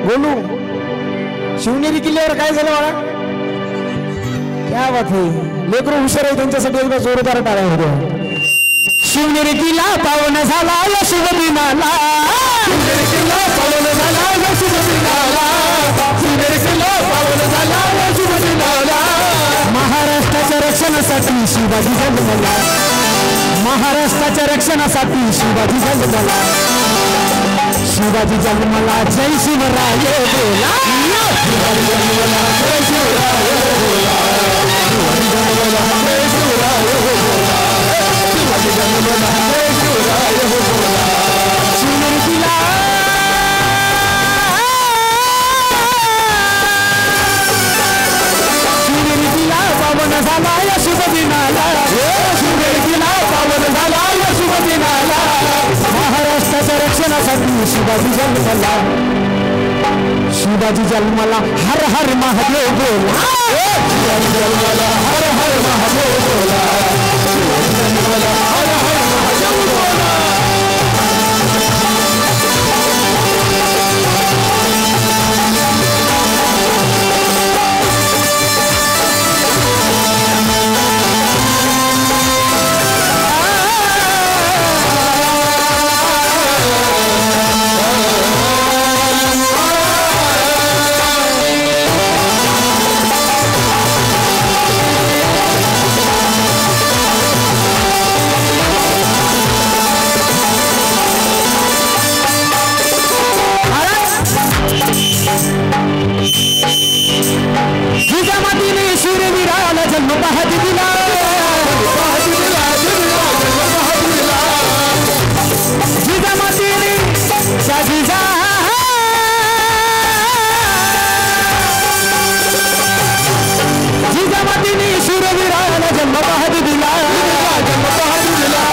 बोलू. शिवनेरी किल्ल्यावर काय झालं बाळा? क्या बात है, लेकरू हुशार आहे, त्यांच्यासाठी एकदा जोरदार टाळ्या होत्या. शिवनेरी किल्ला पावन झाला या शुभ दिनाला, शिवनेरी किल्ला पावन झाला या शुभ दिनाला, शिवनेरी किल्ला पावन झाला या शुभ दिनाला. महाराष्ट्राच्या रक्षणासाठी शिवाजी जन्मला, महाराष्ट्राच्या रक्षणासाठी शिवाजी जन्मला, शिवाजी जन्मला जय शिवराय बोला, शिवाजी जन्मला जय शिवराय बोला, शिवाजी जन्मला जय शिवराय बोला, शिवाजी जन्मला जय शिवराय बोला. शिवनेरी किल्ला शिवनेरी किल्ला पावन झाला या शुभ दिनाला, शिवनेरी किल्ला पावन झाला या शुभ दिनाला. महाराष्ट्राच्या रक्षणासाठी शिवाजी जन्मला, शिवाजी जन्मला हर हर महादेव बोला, शिवाजी जन्मला हर हर महादेव बोला, शिवाजी जन्मला हर हर महादेव बोला. जिजामातीने शूरवीराला जन्म पाहत दिला, जिजामातीने जिजा जिजामातीने शूरवीराला जन्म पाहत दिला, जन्म पाहत दिला.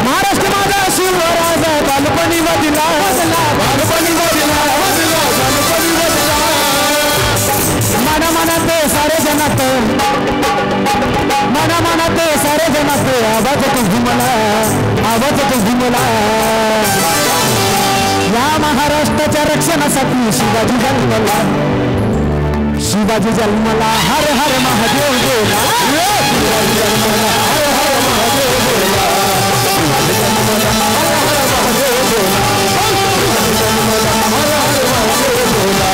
महाराष्ट्र माझा शिवराज बालपणी वदिला, बालपणी वदिला, बालपणी वदिला. मना मनात सारे जनात, मना मनात सारे जनात आवाज तो घुमला, आवाज तो घुमला. या महाराष्ट्राच्या रक्षणासाठी शिवाजी जन्मला, शिवाजी जन्मला हर हर महादेव बोला, शिवाजी जन्मला हर हर महादेव बोला, शिवाजी जन्मला हर हर महादेव बोला, शिवाजी जन्मला हर हर महादेव बोला.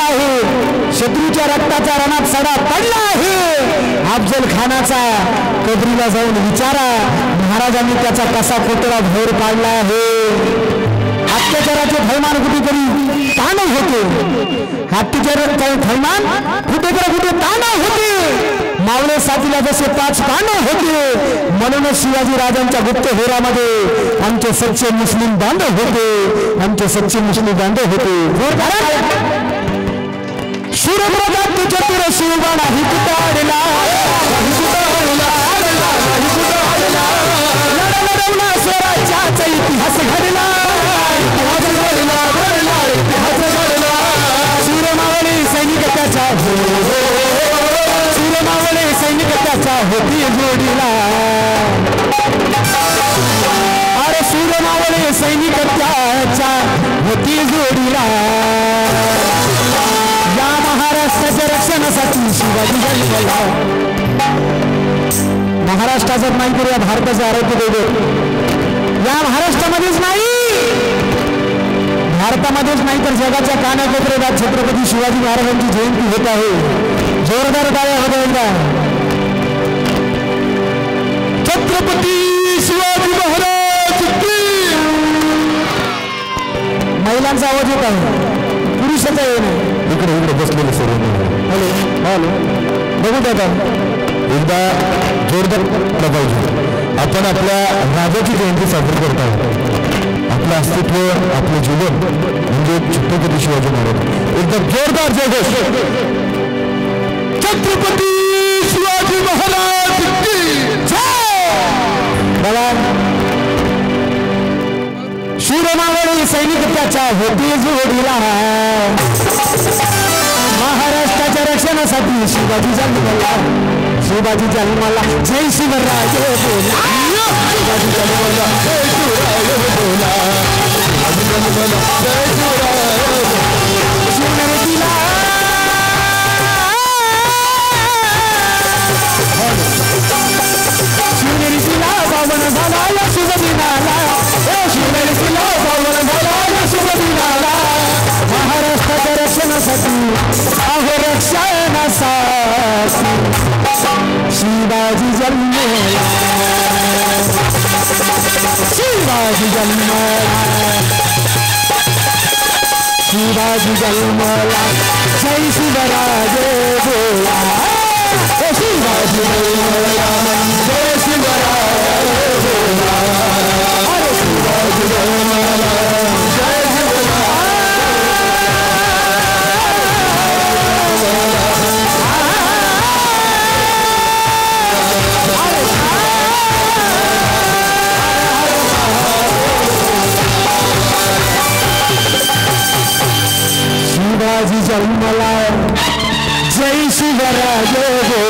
आहे, शत्रूच्या रक्ताच्या रणात सडा पडला आहे. अफजल खानाचा कबरीला जाऊन विचारा, महाराजांनी त्याचा कसा कोटरा भोर काढला आहे. अत्याचाराचे थैमान कुठेतरी ताणव होते, अत्याचाराचे थैमान कुठेतरी कुठे ताणव होते. मावळे साथीला जसे 5 पांडव होते, म्हणूनच शिवाजी राजांच्या गुप्त हेरामध्ये आमचे सच्चे मुस्लिम बांधव होते, आमचे सच्चे मुस्लिम बांधव होते. शूरप्रताप चतुर शिवबाण हिताडला, लढवला स्वराज्याचा इतिहास घडला, सूरमावळे सैनिक त्याच्या सूरमावळे सैनिक त्याच्या होती जोडीला. अरे सूरमावळे सैनिक त्याच्या होती जोडीला. या महाराष्ट्राच्या रक्षणासाठी शिवाजी जन्मला. महाराष्ट्राचाच नाही तर या भारताचे आरोग्य देवे, या महाराष्ट्रामध्येच नाही, भारतामध्येच नाही तर जगाच्या कानाकोपऱ्यात छत्रपती शिवाजी महाराजांची जयंती होत आहे. जोरदार टाळ्या होत्या एकदा. छत्रपती शिवाजी महाराज की. महिलांचा आवाज येत आहे, पुरुषाचा येत नाही. इकडे इकडे बसलेले सर्व. हॅलो हॅलो, बघू दादा एकदा जोरदार प्रभाव. आपण आपल्या राजाची जयंती साजरी करत आहोत. आपलं अस्तित्व, आपलं जीवन म्हणजे छत्रपती शिवाजी महाराज. एकदा जोरदार जयघोष. छत्रपती शिवाजी महाराज की जय. बघा, शूरमावळी सैनिक त्याच्या होती जोडीला. महाराष्ट्राच्या रक्षणासाठी शिवाजी जन्मला, शिवाजी जन्मला. जय शिवराज बोला, शिवाजी जन्मला. जय शिवराय बोला, शिवाजी जन्मला. जय शिवराय. शिवनेरीला शिवनेरीला पावन झाला या शुभ दिनाला. शिवनेरीला पावन झाला या शुभ दिनाला. महाराष्ट्राच्या रक्षणासाठी अहो रक्षणासाठी शिवाजी जन्मला, शिवाजी जन्मला, शिवाजी जन्मला. जय शिवराज बोला, शिवाजी जन्मला. जय शिवराज बोला, अरे शिवाजी जन्मला. जय शिवराज. शिवाजी जन्मला. जय शिवराज बोला.